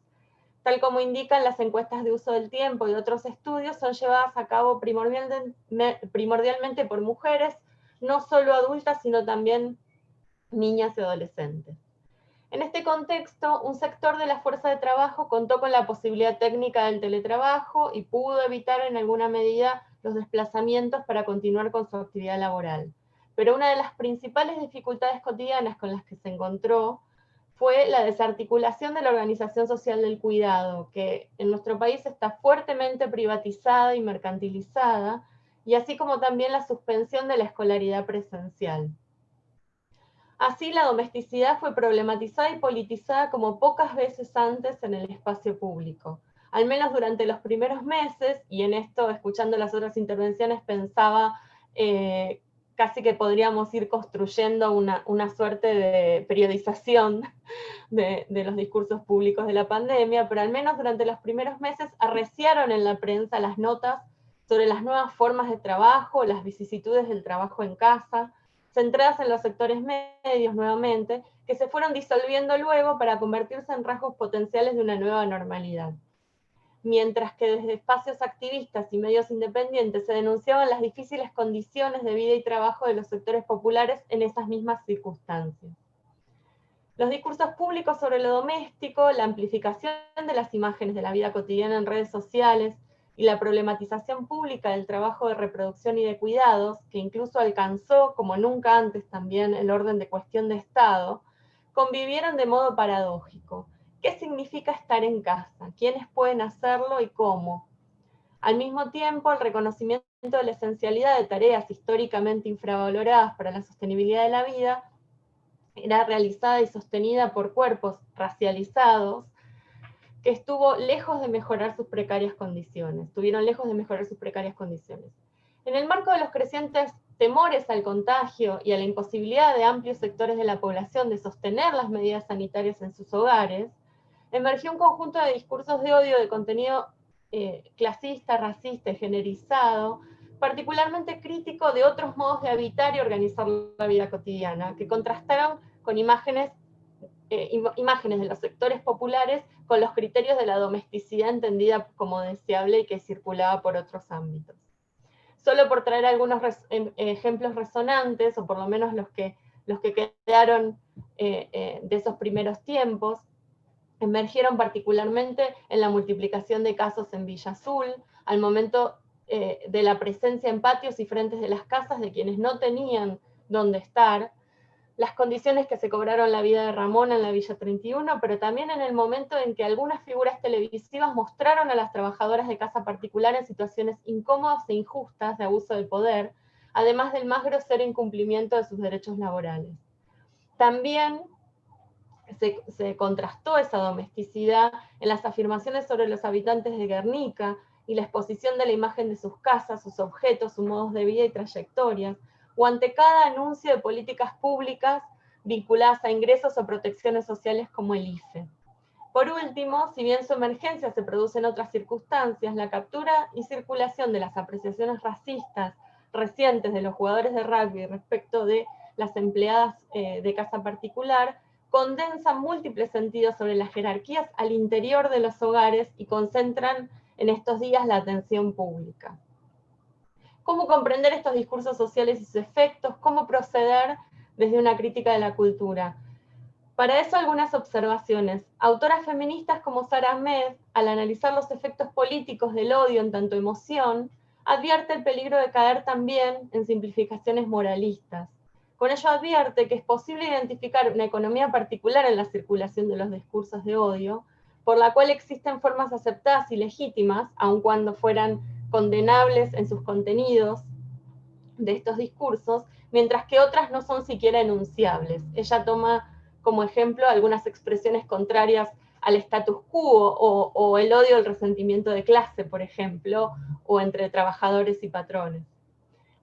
Tal como indican las encuestas de uso del tiempo y otros estudios, son llevadas a cabo primordialmente por mujeres, no solo adultas, sino también niñas y adolescentes. En este contexto, un sector de la fuerza de trabajo contó con la posibilidad técnica del teletrabajo y pudo evitar en alguna medida los desplazamientos para continuar con su actividad laboral. Pero una de las principales dificultades cotidianas con las que se encontró fue la desarticulación de la organización social del cuidado, que en nuestro país está fuertemente privatizada y mercantilizada, y así como también la suspensión de la escolaridad presencial. Así, la domesticidad fue problematizada y politizada como pocas veces antes en el espacio público. Al menos durante los primeros meses, y en esto, escuchando las otras intervenciones, pensaba casi que podríamos ir construyendo una suerte de periodización de los discursos públicos de la pandemia, pero al menos durante los primeros meses arreciaron en la prensa las notas sobre las nuevas formas de trabajo, las vicisitudes del trabajo en casa, centradas en los sectores medios nuevamente, que se fueron disolviendo luego para convertirse en rasgos potenciales de una nueva normalidad. Mientras que desde espacios activistas y medios independientes se denunciaban las difíciles condiciones de vida y trabajo de los sectores populares en esas mismas circunstancias. Los discursos públicos sobre lo doméstico, la amplificación de las imágenes de la vida cotidiana en redes sociales, y la problematización pública del trabajo de reproducción y de cuidados, que incluso alcanzó, como nunca antes también, el orden de cuestión de Estado, convivieron de modo paradójico. ¿Qué significa estar en casa? ¿Quiénes pueden hacerlo y cómo? Al mismo tiempo, el reconocimiento de la esencialidad de tareas históricamente infravaloradas para la sostenibilidad de la vida era realizada y sostenida por cuerpos racializados, que estuvieron lejos de mejorar sus precarias condiciones. En el marco de los crecientes temores al contagio y a la imposibilidad de amplios sectores de la población de sostener las medidas sanitarias en sus hogares, emergió un conjunto de discursos de odio de contenido clasista, racista y generizado, particularmente crítico de otros modos de habitar y organizar la vida cotidiana, que contrastaron con imágenes de los sectores populares con los criterios de la domesticidad entendida como deseable y que circulaba por otros ámbitos. Solo por traer algunos ejemplos resonantes, o por lo menos los que quedaron de esos primeros tiempos, emergieron particularmente en la multiplicación de casos en Villa Azul, al momento de la presencia en patios y frentes de las casas de quienes no tenían dónde estar, las condiciones que se cobraron la vida de Ramón en la Villa 31, pero también en el momento en que algunas figuras televisivas mostraron a las trabajadoras de casa particular en situaciones incómodas e injustas de abuso de poder, además del más grosero incumplimiento de sus derechos laborales. También se contrastó esa domesticidad en las afirmaciones sobre los habitantes de Guernica y la exposición de la imagen de sus casas, sus objetos, sus modos de vida y trayectorias, o ante cada anuncio de políticas públicas vinculadas a ingresos o protecciones sociales como el IFE. Por último, si bien su emergencia se produce en otras circunstancias, la captura y circulación de las apreciaciones racistas recientes de los jugadores de rugby respecto de las empleadas de casa particular condensan múltiples sentidos sobre las jerarquías al interior de los hogares y concentran en estos días la atención pública. ¿Cómo comprender estos discursos sociales y sus efectos? ¿Cómo proceder desde una crítica de la cultura? Para eso algunas observaciones. Autoras feministas como Sara Ahmed, al analizar los efectos políticos del odio en tanto emoción, advierte el peligro de caer también en simplificaciones moralistas. Con ello advierte que es posible identificar una economía particular en la circulación de los discursos de odio, por la cual existen formas aceptadas y legítimas, aun cuando fueran condenables en sus contenidos de estos discursos, mientras que otras no son siquiera enunciables. Ella toma como ejemplo algunas expresiones contrarias al status quo, o el odio, el resentimiento de clase, por ejemplo, o entre trabajadores y patrones.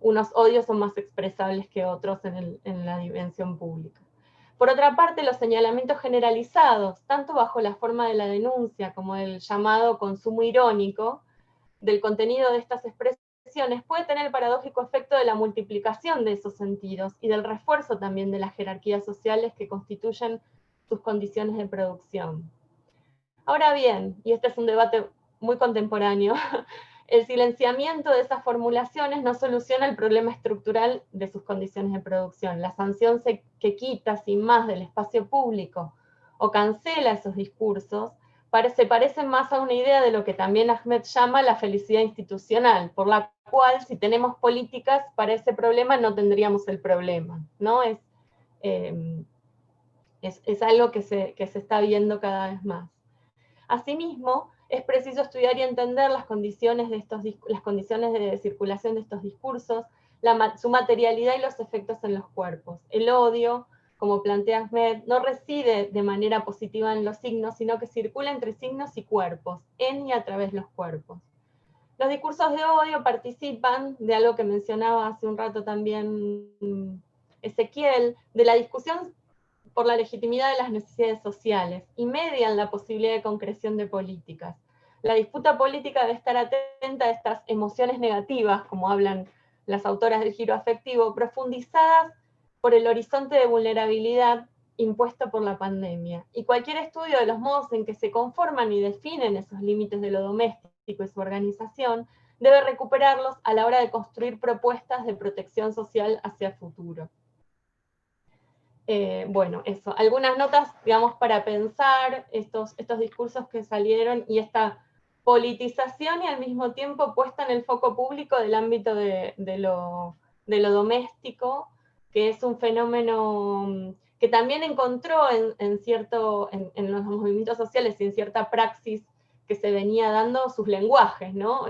Unos odios son más expresables que otros en la dimensión pública. Por otra parte, los señalamientos generalizados, tanto bajo la forma de la denuncia como el llamado consumo irónico del contenido de estas expresiones, puede tener el paradójico efecto de la multiplicación de esos sentidos y del refuerzo también de las jerarquías sociales que constituyen sus condiciones de producción. Ahora bien, y este es un debate muy contemporáneo, el silenciamiento de esas formulaciones no soluciona el problema estructural de sus condiciones de producción. La sanción que quita sin más del espacio público o cancela esos discursos se parece más a una idea de lo que también Ahmed llama la felicidad institucional, por la cual si tenemos políticas para ese problema no tendríamos el problema, ¿no? Es algo que se está viendo cada vez más. Asimismo, es preciso estudiar y entender las condiciones de circulación de estos discursos, su materialidad y los efectos en los cuerpos. El odio, como plantea Ahmed, no reside de manera positiva en los signos, sino que circula entre signos y cuerpos, en y a través de los cuerpos. Los discursos de odio participan de algo que mencionaba hace un rato también Ezequiel, de la discusión por la legitimidad de las necesidades sociales y median la posibilidad de concreción de políticas. La disputa política debe estar atenta a estas emociones negativas, como hablan las autoras del giro afectivo, profundizadas por el horizonte de vulnerabilidad impuesto por la pandemia. Y cualquier estudio de los modos en que se conforman y definen esos límites de lo doméstico y su organización debe recuperarlos a la hora de construir propuestas de protección social hacia el futuro. Bueno, eso, algunas notas, digamos, para pensar estos discursos que salieron y esta politización y al mismo tiempo puesta en el foco público del ámbito de lo doméstico, que es un fenómeno que también encontró en los movimientos sociales y en cierta praxis que se venía dando sus lenguajes, ¿no?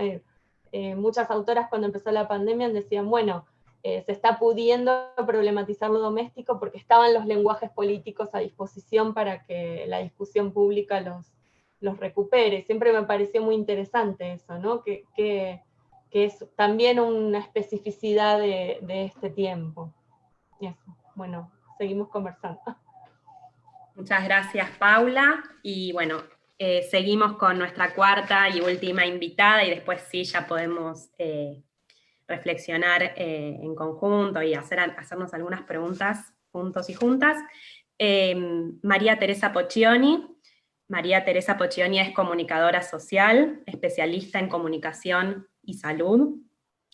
Muchas autoras cuando empezó la pandemia decían, bueno, se está pudiendo problematizar lo doméstico porque estaban los lenguajes políticos a disposición para que la discusión pública los recupere. Siempre me pareció muy interesante eso, ¿no? Que es también una especificidad de este tiempo. Y eso, bueno, seguimos conversando. Muchas gracias, Paula. Y bueno, seguimos con nuestra cuarta y última invitada y después sí ya podemos reflexionar en conjunto y hacernos algunas preguntas juntos y juntas. María Teresa Poccioni. María Teresa Poccioni es comunicadora social, especialista en comunicación y salud.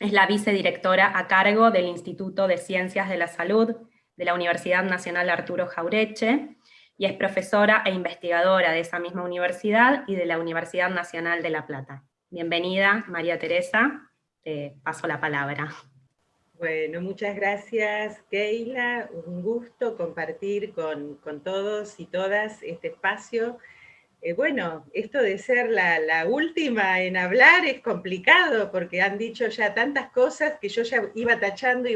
Es la vicedirectora a cargo del Instituto de Ciencias de la Salud de la Universidad Nacional Arturo Jauretche y es profesora e investigadora de esa misma universidad y de la Universidad Nacional de La Plata. Bienvenida, María Teresa. te paso la palabra. Bueno, muchas gracias, Keila. Un gusto compartir con todos y todas este espacio. Bueno, esto de ser la última en hablar es complicado, porque han dicho ya tantas cosas que yo ya iba tachando,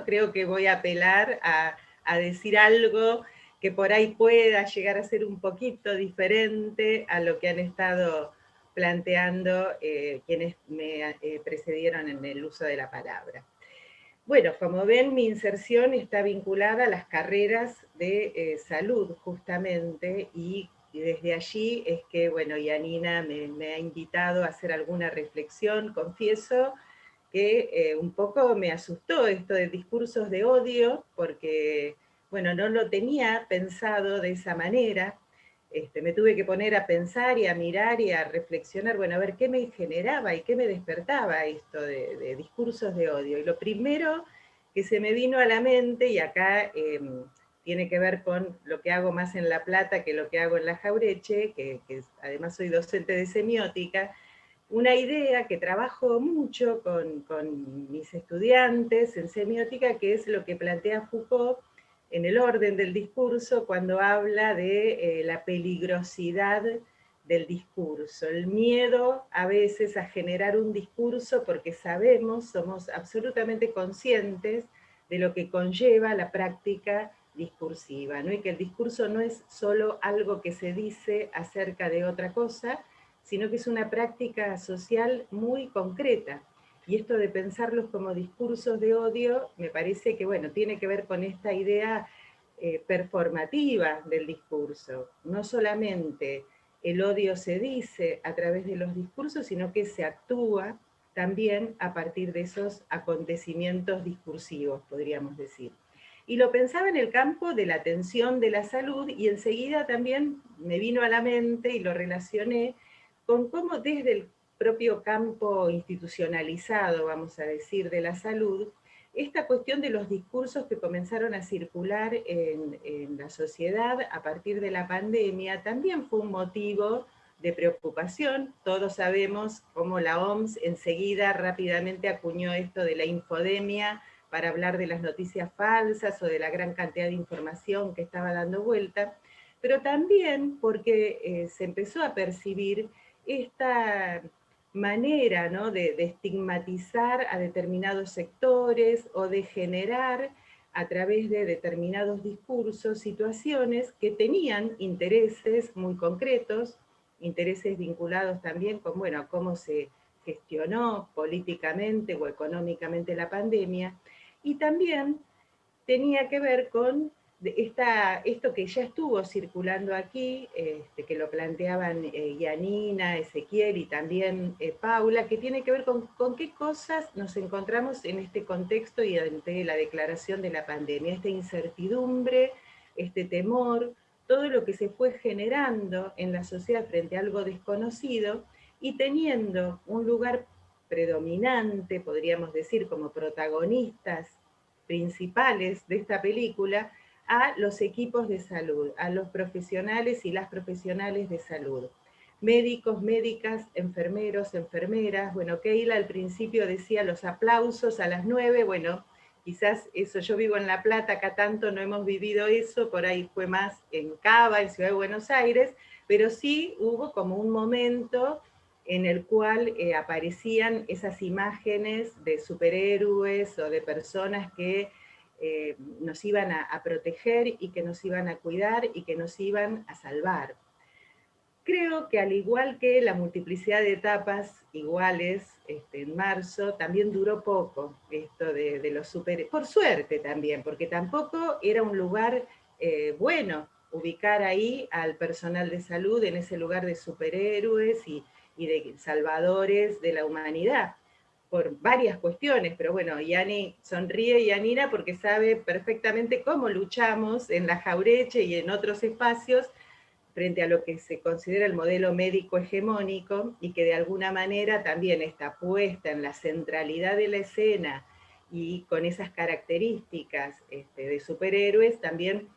creo que voy a apelar a decir algo que por ahí pueda llegar a ser un poquito diferente a lo que han estado planteando quienes me precedieron en el uso de la palabra. Bueno, como ven, mi inserción está vinculada a las carreras de salud, justamente, y desde allí es que, bueno, Yanina me ha invitado a hacer alguna reflexión. Confieso que un poco me asustó esto de discursos de odio, porque, bueno, no lo tenía pensado de esa manera. Me tuve que poner a pensar y a mirar y a reflexionar, bueno, a ver qué me generaba y qué me despertaba esto de discursos de odio. Y lo primero que se me vino a la mente, y acá tiene que ver con lo que hago más en La Plata que lo que hago en La Jaureche, que además soy docente de semiótica, una idea que trabajo mucho con mis estudiantes en semiótica, que es lo que plantea Foucault en el orden del discurso cuando habla de la peligrosidad del discurso, el miedo a veces a generar un discurso porque sabemos, somos absolutamente conscientes de lo que conlleva la práctica discursiva, ¿no? Y que el discurso no es solo algo que se dice acerca de otra cosa, sino que es una práctica social muy concreta. Y esto de pensarlos como discursos de odio, me parece que, bueno, tiene que ver con esta idea performativa del discurso. No solamente el odio se dice a través de los discursos, sino que se actúa también a partir de esos acontecimientos discursivos, podríamos decir. Y lo pensaba en el campo de la atención de la salud, y enseguida también me vino a la mente y lo relacioné con cómo desde el propio campo institucionalizado, vamos a decir, de la salud, esta cuestión de los discursos que comenzaron a circular en la sociedad a partir de la pandemia también fue un motivo de preocupación. Todos sabemos cómo la OMS enseguida rápidamente acuñó esto de la infodemia para hablar de las noticias falsas o de la gran cantidad de información que estaba dando vuelta, pero también porque se empezó a percibir esta manera, ¿no?, de estigmatizar a determinados sectores o de generar a través de determinados discursos situaciones que tenían intereses muy concretos, intereses vinculados también con, bueno, cómo se gestionó políticamente o económicamente la pandemia, y también tenía que ver con esto que ya estuvo circulando aquí, que lo planteaban Yanina, Ezequiel y también Paula, que tiene que ver con qué cosas nos encontramos en este contexto y ante la declaración de la pandemia, esta incertidumbre, este temor, todo lo que se fue generando en la sociedad frente a algo desconocido y teniendo un lugar predominante, podríamos decir, como protagonistas principales de esta película, a los equipos de salud, a los profesionales y las profesionales de salud. Médicos, médicas, enfermeros, enfermeras. Bueno, Keila al principio decía los aplausos a las 9, bueno, quizás eso, yo vivo en La Plata, acá tanto no hemos vivido eso, por ahí fue más en Cava, en Ciudad de Buenos Aires, pero sí hubo como un momento en el cual aparecían esas imágenes de superhéroes o de personas que nos iban a proteger y que nos iban a cuidar y que nos iban a salvar. Creo que al igual que la multiplicidad de etapas iguales en marzo, también duró poco esto de los superhéroes, por suerte también, porque tampoco era un lugar bueno ubicar ahí al personal de salud en ese lugar de superhéroes y de salvadores de la humanidad, por varias cuestiones, pero bueno, Yani sonríe, Yanina, porque sabe perfectamente cómo luchamos en La Jaureche y en otros espacios frente a lo que se considera el modelo médico hegemónico y que de alguna manera también está puesta en la centralidad de la escena y con esas características de superhéroes, también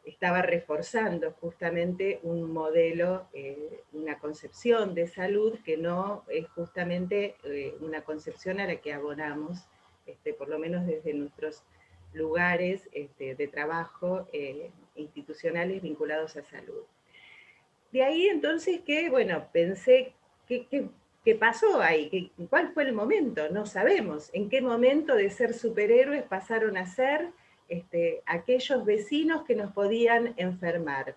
estaba reforzando justamente un modelo, una concepción de salud que no es justamente una concepción a la que abonamos, por lo menos desde nuestros lugares de trabajo institucionales vinculados a salud. De ahí entonces que, bueno, pensé, ¿qué pasó ahí? ¿Cuál fue el momento? No sabemos. ¿En qué momento de ser superhéroes pasaron a ser aquellos vecinos que nos podían enfermar?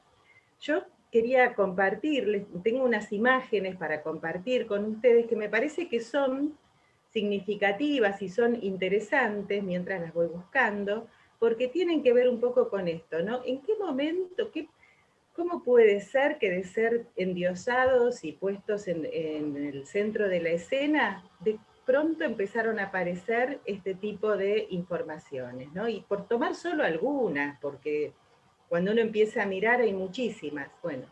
Yo quería compartirles, tengo unas imágenes para compartir con ustedes que me parece que son significativas y son interesantes mientras las voy buscando, porque tienen que ver un poco con esto, ¿no? ¿En qué momento, cómo puede ser que de ser endiosados y puestos en el centro de la escena, de pronto empezaron a aparecer este tipo de informaciones, ¿no? Y por tomar solo algunas, porque cuando uno empieza a mirar hay muchísimas. Bueno,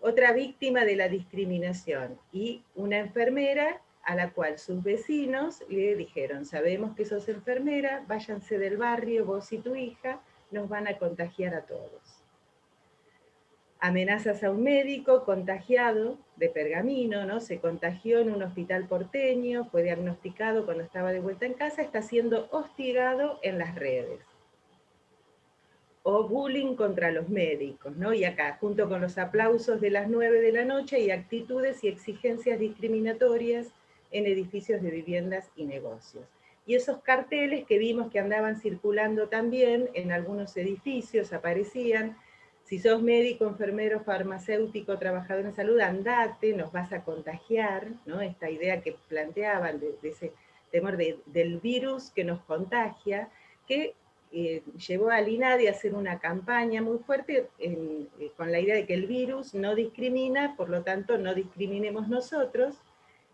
otra víctima de la discriminación y una enfermera a la cual sus vecinos le dijeron: sabemos que sos enfermera, váyanse del barrio, vos y tu hija, nos van a contagiar a todos. Amenazas a un médico contagiado de Pergamino, ¿no? Se contagió en un hospital porteño, fue diagnosticado cuando estaba de vuelta en casa, está siendo hostigado en las redes. O bullying contra los médicos, ¿no? Y acá, junto con los aplausos de las 9 de la noche y actitudes y exigencias discriminatorias en edificios de viviendas y negocios. Y esos carteles que vimos que andaban circulando también en algunos edificios, aparecían: si sos médico, enfermero, farmacéutico, trabajador en salud, andate, nos vas a contagiar, ¿no? Esta idea que planteaban de ese temor del virus que nos contagia, que llevó al INADI a hacer una campaña muy fuerte con la idea de que el virus no discrimina, por lo tanto no discriminemos nosotros,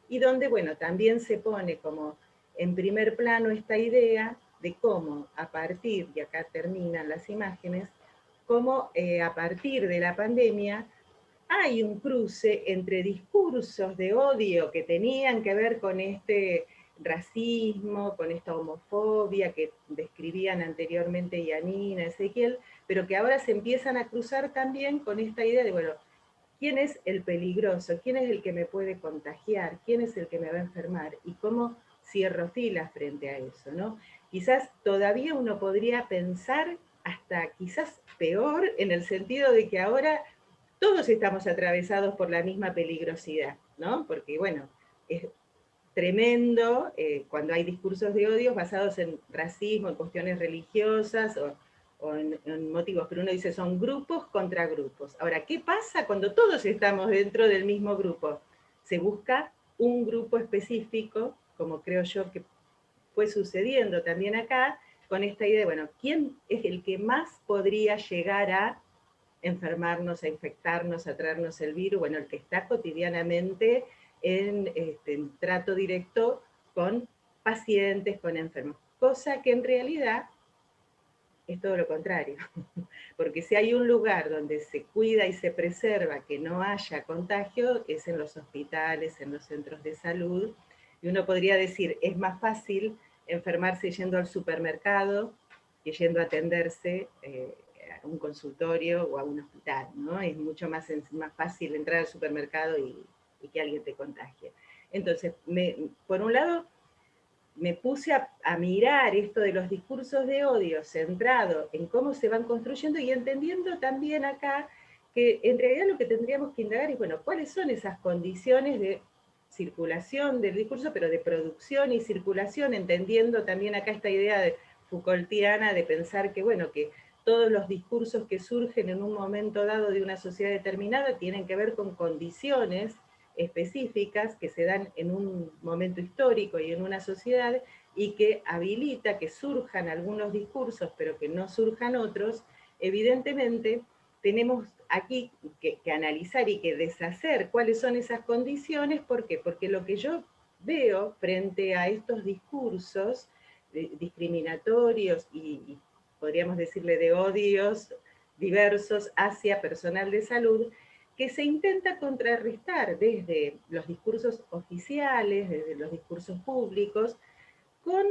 y donde, bueno, también se pone como en primer plano esta idea de cómo a partir, y acá terminan las imágenes, cómo a partir de la pandemia hay un cruce entre discursos de odio que tenían que ver con este racismo, con esta homofobia que describían anteriormente Yanina, Ezequiel, pero que ahora se empiezan a cruzar también con esta idea de, bueno, ¿quién es el peligroso? ¿Quién es el que me puede contagiar? ¿Quién es el que me va a enfermar? Y cómo cierro filas frente a eso, ¿no? Quizás todavía uno podría pensar hasta quizás peor, en el sentido de que ahora todos estamos atravesados por la misma peligrosidad, ¿no? Porque, bueno, es tremendo cuando hay discursos de odio basados en racismo, en cuestiones religiosas o en motivos, pero uno dice son grupos contra grupos. Ahora, ¿qué pasa cuando todos estamos dentro del mismo grupo? Se busca un grupo específico, como creo yo que fue sucediendo también acá, con esta idea de, bueno, ¿quién es el que más podría llegar a enfermarnos, a infectarnos, a traernos el virus? Bueno, el que está cotidianamente en trato directo con pacientes, con enfermos. Cosa que en realidad es todo lo contrario. Porque si hay un lugar donde se cuida y se preserva que no haya contagio, es en los hospitales, en los centros de salud. Y uno podría decir, es más fácil enfermarse yendo al supermercado que yendo a atenderse a un consultorio o a un hospital, ¿no? Es mucho más fácil entrar al supermercado y que alguien te contagie. Entonces, por un lado, me puse a mirar esto de los discursos de odio centrado en cómo se van construyendo y entendiendo también acá que en realidad lo que tendríamos que indagar es, bueno, ¿cuáles son esas condiciones de circulación del discurso, pero de producción y circulación, entendiendo también acá esta idea de Foucaultiana de pensar que, bueno, que todos los discursos que surgen en un momento dado de una sociedad determinada tienen que ver con condiciones específicas que se dan en un momento histórico y en una sociedad, y que habilita que surjan algunos discursos, pero que no surjan otros. Evidentemente, tenemos aquí que analizar y que deshacer cuáles son esas condiciones. ¿Por qué? Porque lo que yo veo frente a estos discursos discriminatorios y podríamos decirle de odios diversos hacia personal de salud, que se intenta contrarrestar desde los discursos oficiales, desde los discursos públicos, con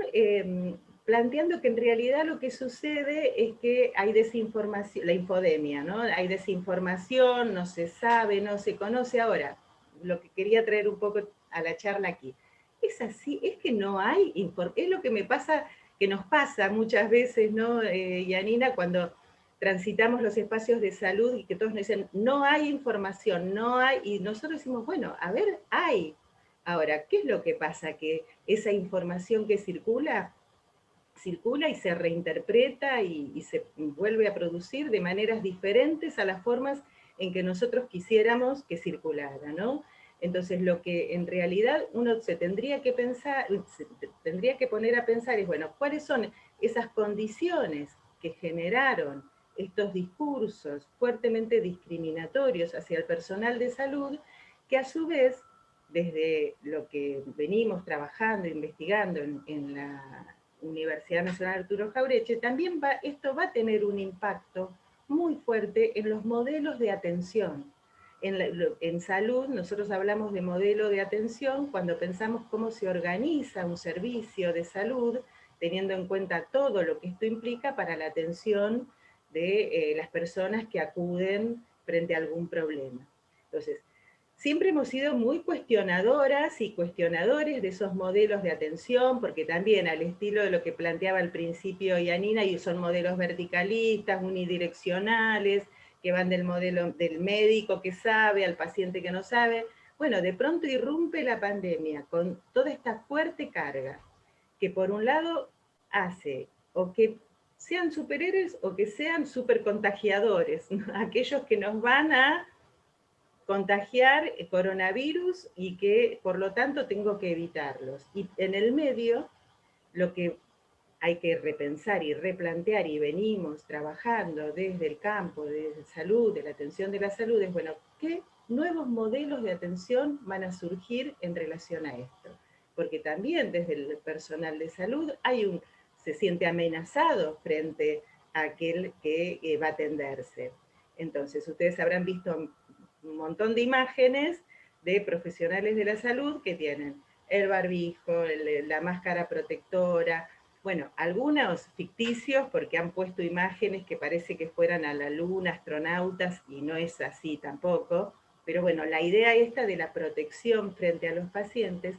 planteando que en realidad lo que sucede es que hay desinformación, la infodemia, ¿no? Hay desinformación, no se sabe, no se conoce. Ahora, lo que quería traer un poco a la charla aquí, es así, es que no hay, es lo que me pasa, que nos pasa muchas veces, ¿no, Yanina, cuando transitamos los espacios de salud y que todos nos dicen, no hay información, no hay, y nosotros decimos, bueno, a ver, hay. Ahora, ¿qué es lo que pasa? Que esa información que circula y se reinterpreta y se vuelve a producir de maneras diferentes a las formas en que nosotros quisiéramos que circulara, ¿no? Entonces, lo que en realidad uno se tendría que pensar, se tendría que poner a pensar es, bueno, ¿cuáles son esas condiciones que generaron estos discursos fuertemente discriminatorios hacia el personal de salud, que a su vez, desde lo que venimos trabajando, investigando en la Universidad Nacional Arturo Jauretche, también esto va a tener un impacto muy fuerte en los modelos de atención. En salud nosotros hablamos de modelo de atención cuando pensamos cómo se organiza un servicio de salud, teniendo en cuenta todo lo que esto implica para la atención de las personas que acuden frente a algún problema. Entonces, siempre hemos sido muy cuestionadoras y cuestionadores de esos modelos de atención, porque también al estilo de lo que planteaba al principio Yanina, y son modelos verticalistas, unidireccionales, que van del modelo del médico que sabe al paciente que no sabe. Bueno, de pronto irrumpe la pandemia con toda esta fuerte carga, que por un lado hace o que sean superhéroes o que sean supercontagiadores, ¿no? Aquellos que nos van a contagiar coronavirus y que por lo tanto tengo que evitarlos. Y en el medio, lo que hay que repensar y replantear, y venimos trabajando desde el campo de salud, de la atención de la salud, es, bueno, ¿qué nuevos modelos de atención van a surgir en relación a esto? Porque también desde el personal de salud se siente amenazado frente a aquel que va a atenderse. Entonces, ustedes habrán visto un montón de imágenes de profesionales de la salud que tienen el barbijo, la máscara protectora, bueno, algunos ficticios porque han puesto imágenes que parece que fueran a la luna, astronautas, y no es así tampoco, pero bueno, la idea esta de la protección frente a los pacientes,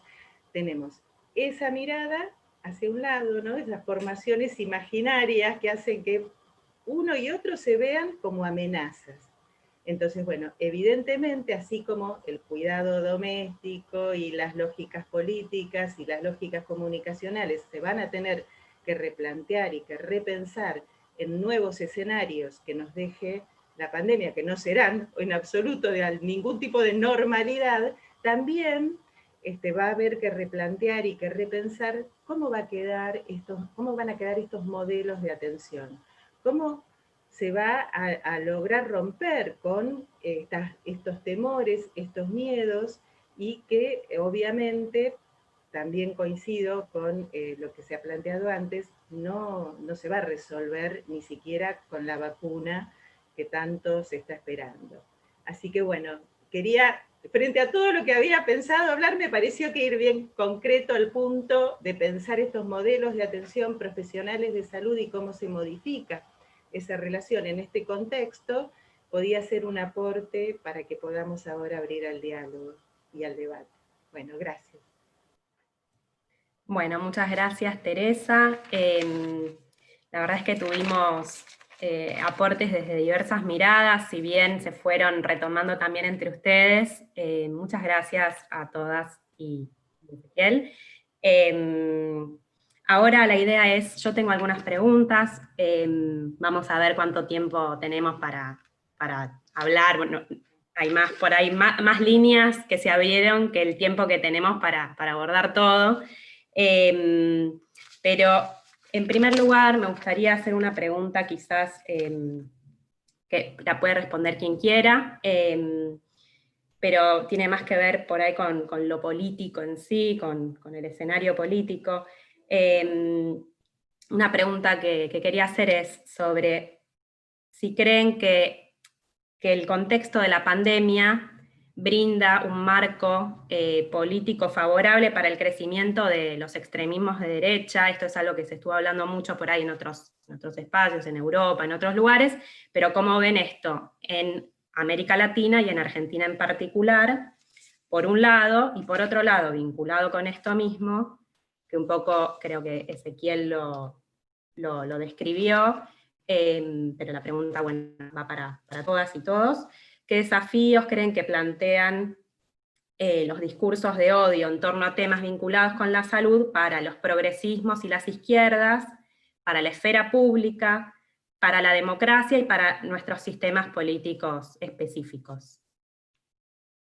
tenemos esa mirada hacia un lado, ¿no? Esas formaciones imaginarias que hacen que uno y otro se vean como amenazas. Entonces, bueno, evidentemente, así como el cuidado doméstico y las lógicas políticas y las lógicas comunicacionales se van a tener que replantear y que repensar en nuevos escenarios que nos deje la pandemia, que no serán en absoluto de ningún tipo de normalidad, también va a haber que replantear y que repensar cómo van a quedar estos modelos de atención, cómo se va a lograr romper con estos temores, estos miedos, y que obviamente, también coincido con lo que se ha planteado antes, no se va a resolver ni siquiera con la vacuna que tanto se está esperando. Así que bueno, frente a todo lo que había pensado hablar, me pareció que ir bien concreto al punto de pensar estos modelos de atención profesionales de salud y cómo se modifica esa relación en este contexto, podía ser un aporte para que podamos ahora abrir al diálogo y al debate. Bueno, gracias. Bueno, muchas gracias, Teresa. La verdad es que tuvimos aportes desde diversas miradas, si bien se fueron retomando también entre ustedes. Muchas gracias a todas y Ezequiel. Ahora la idea es, yo tengo algunas preguntas, vamos a ver cuánto tiempo tenemos para hablar. Bueno, hay por ahí más líneas que se abrieron que el tiempo que tenemos para abordar todo. Pero en primer lugar me gustaría hacer una pregunta quizás que la puede responder quien quiera, pero tiene más que ver por ahí con lo político en sí, con el escenario político. Una pregunta que quería hacer es sobre si creen que el contexto de la pandemia brinda un marco político favorable para el crecimiento de los extremismos de derecha. Esto es algo que se estuvo hablando mucho por ahí en otros espacios, en Europa, en otros lugares, pero ¿cómo ven esto en América Latina y en Argentina en particular? Por un lado, y por otro lado, vinculado con esto mismo, que un poco creo que Ezequiel lo describió, pero la pregunta, bueno, va para todas y todos. ¿Qué desafíos creen que plantean los discursos de odio en torno a temas vinculados con la salud para los progresismos y las izquierdas, para la esfera pública, para la democracia y para nuestros sistemas políticos específicos?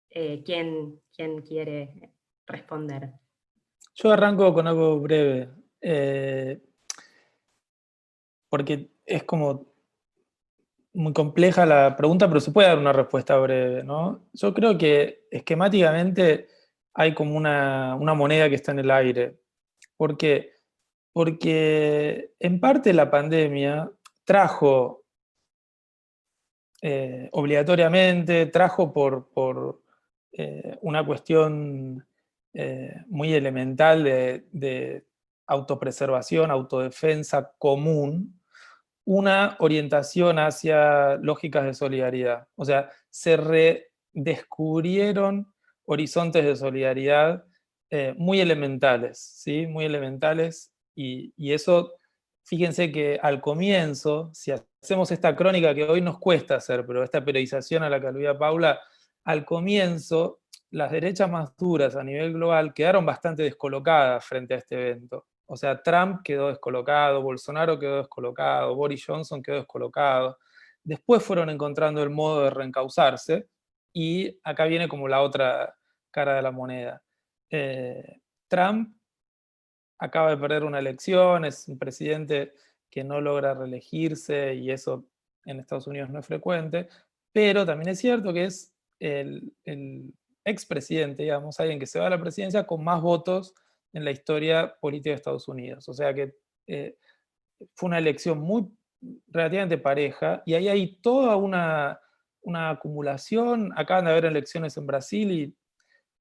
¿Quién quiere responder? Yo arranco con algo breve, porque es como muy compleja la pregunta, pero se puede dar una respuesta breve, ¿no? Yo creo que esquemáticamente hay como una moneda que está en el aire. ¿Por qué? Porque en parte la pandemia trajo obligatoriamente, trajo por una cuestión muy elemental de autopreservación, autodefensa común, una orientación hacia lógicas de solidaridad. O sea, se redescubrieron horizontes de solidaridad muy elementales, ¿sí? Muy elementales, y eso, fíjense que al comienzo, si hacemos esta crónica que hoy nos cuesta hacer, pero esta periodización a la que aludía Paula, al comienzo, las derechas más duras a nivel global quedaron bastante descolocadas frente a este evento. O sea, Trump quedó descolocado, Bolsonaro quedó descolocado, Boris Johnson quedó descolocado. Después fueron encontrando el modo de reencauzarse, y acá viene como la otra cara de la moneda. Trump acaba de perder una elección, es un presidente que no logra reelegirse, y eso en Estados Unidos no es frecuente, pero también es cierto que es el expresidente, digamos, alguien que se va a la presidencia con más votos en la historia política de Estados Unidos. O sea que fue una elección relativamente pareja, y ahí hay toda una acumulación. Acaban de haber elecciones en Brasil y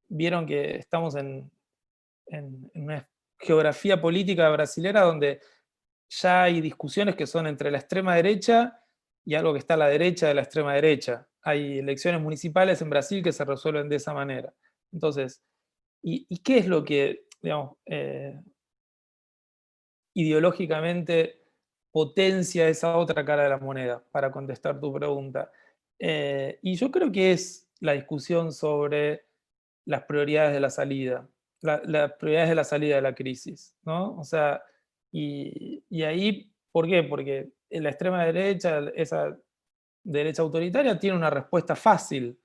vieron que estamos en una geografía política brasilera donde ya hay discusiones que son entre la extrema derecha y algo que está a la derecha de la extrema derecha. Hay elecciones municipales en Brasil que se resuelven de esa manera. Entonces, ¿y qué es lo que, digamos, ideológicamente potencia esa otra cara de la moneda, para contestar tu pregunta? Y yo creo que es la discusión sobre las prioridades de la salida, las prioridades de la salida de la crisis, ¿no? O sea, y ahí, ¿por qué? Porque en la extrema derecha, esa derecha autoritaria, tiene una respuesta fácil,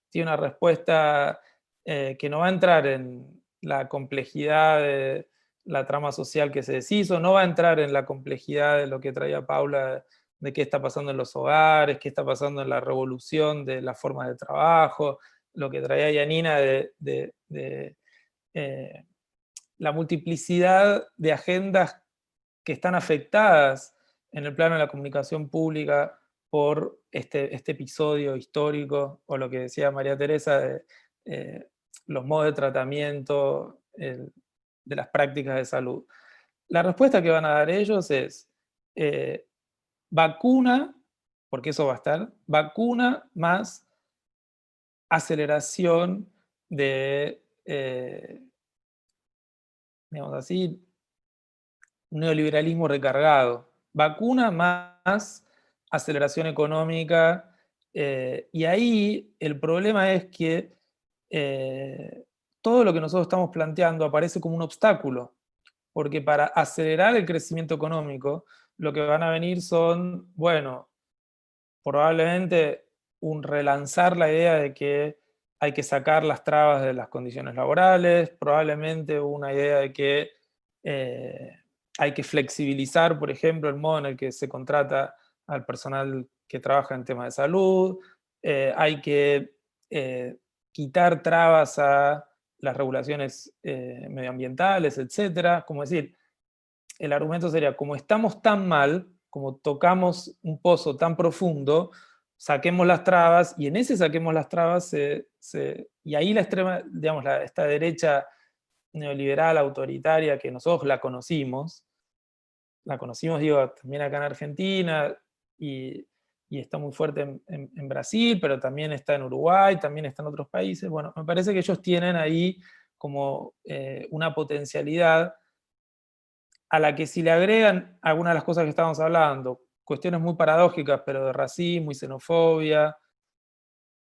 tiene una respuesta que no va a entrar en la complejidad de la trama social que se deshizo, no va a entrar en la complejidad de lo que traía Paula, de qué está pasando en los hogares, qué está pasando en la revolución de las formas de trabajo, lo que traía Yanina de la multiplicidad de agendas que están afectadas en el plano de la comunicación pública por este episodio histórico, o lo que decía María Teresa de los modos de tratamiento de las prácticas de salud. La respuesta que van a dar ellos es vacuna, porque eso va a estar, vacuna más aceleración de, digamos así, un neoliberalismo recargado. Vacuna más aceleración económica, y ahí el problema es que todo lo que nosotros estamos planteando aparece como un obstáculo, porque para acelerar el crecimiento económico, lo que van a venir son, bueno, probablemente un relanzar la idea de que hay que sacar las trabas de las condiciones laborales, probablemente una idea de que hay que flexibilizar, por ejemplo, el modo en el que se contrata al personal que trabaja en temas de salud, hay que quitar trabas a las regulaciones medioambientales, etc. Como decir, el argumento sería, como estamos tan mal, como tocamos un pozo tan profundo, saquemos las trabas, y en ese saquemos las trabas, y ahí la extrema, digamos, esta derecha neoliberal, autoritaria, que nosotros la conocimos, digo, también acá en Argentina, y está muy fuerte en Brasil, pero también está en Uruguay, también está en otros países. Bueno, me parece que ellos tienen ahí como una potencialidad a la que si le agregan algunas de las cosas que estábamos hablando, cuestiones muy paradójicas, pero de racismo y xenofobia,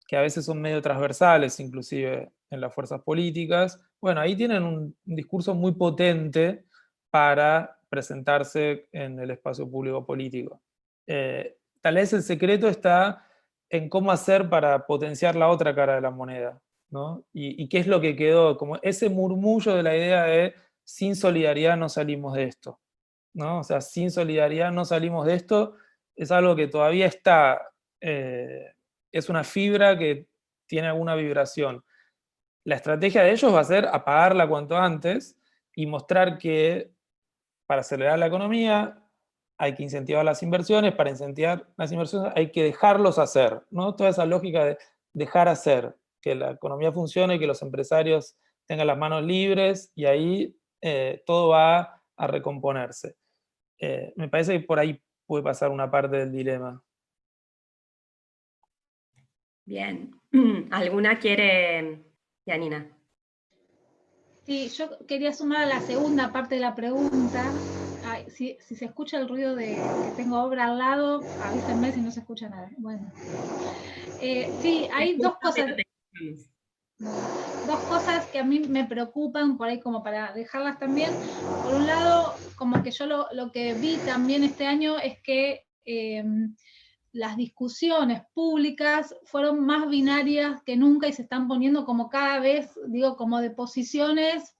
que a veces son medio transversales, inclusive en las fuerzas políticas, bueno, ahí tienen un discurso muy potente para presentarse en el espacio público político. Tal vez el secreto está en cómo hacer para potenciar la otra cara de la moneda, ¿no? Y qué es lo que quedó, como ese murmullo de la idea de sin solidaridad no salimos de esto, ¿no? O sea, sin solidaridad no salimos de esto, es algo que todavía está, es una fibra que tiene alguna vibración. La estrategia de ellos va a ser apagarla cuanto antes y mostrar que para acelerar la economía hay que incentivar las inversiones, para incentivar las inversiones hay que dejarlos hacer, ¿no? Toda esa lógica de dejar hacer, que la economía funcione, que los empresarios tengan las manos libres, y ahí todo va a recomponerse. Me parece que por ahí puede pasar una parte del dilema. Bien. ¿Alguna quiere, Yanina? Sí, yo quería sumar a la segunda parte de la pregunta. Ay, si se escucha el ruido de que tengo obra al lado, avísenme si no se escucha nada. Bueno. Sí, hay dos cosas que a mí me preocupan, por ahí como para dejarlas también. Por un lado, como que yo lo que vi también este año es que las discusiones públicas fueron más binarias que nunca y se están poniendo como cada vez, digo, como de posiciones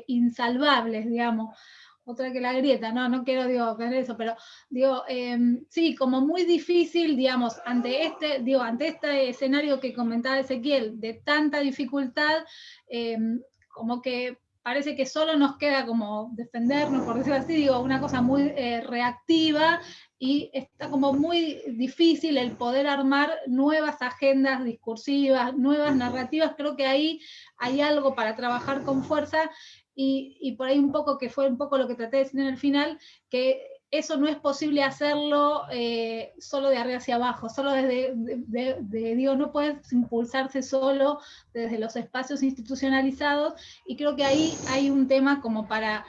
insalvables, digamos. Otra que la grieta, no quiero, digo, ver eso, pero digo, sí, como muy difícil, digamos, ante este escenario que comentaba Ezequiel, de tanta dificultad, como que parece que solo nos queda como defendernos, por decirlo así, digo, una cosa muy reactiva, y está como muy difícil el poder armar nuevas agendas discursivas, nuevas narrativas. Creo que ahí hay algo para trabajar con fuerza, y por ahí un poco, que fue un poco lo que traté de decir en el final, que eso no es posible hacerlo solo de arriba hacia abajo, solo desde, digo, no puedes impulsarse solo desde los espacios institucionalizados, y creo que ahí hay un tema como para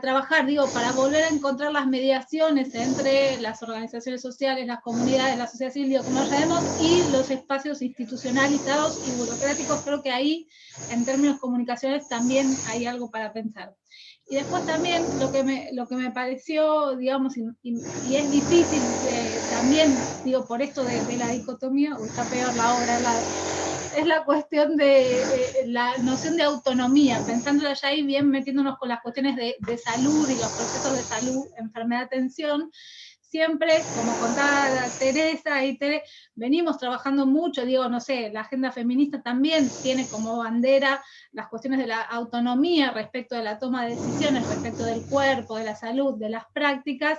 trabajar, digo, para volver a encontrar las mediaciones entre las organizaciones sociales, las comunidades, la sociedad civil, digo, como lo sabemos, y los espacios institucionalizados y burocráticos. Creo que ahí, en términos comunicacionales, también hay algo para pensar. Y después también lo que me pareció, digamos, y es difícil también, digo, por esto de la dicotomía, o está peor la obra, es la cuestión de la noción de autonomía, pensándola ya ahí bien, metiéndonos con las cuestiones de salud y los procesos de salud, enfermedad, atención. Siempre, como contaba Teresa y Tere, venimos trabajando mucho, digo, no sé, la agenda feminista también tiene como bandera las cuestiones de la autonomía respecto de la toma de decisiones, respecto del cuerpo, de la salud, de las prácticas.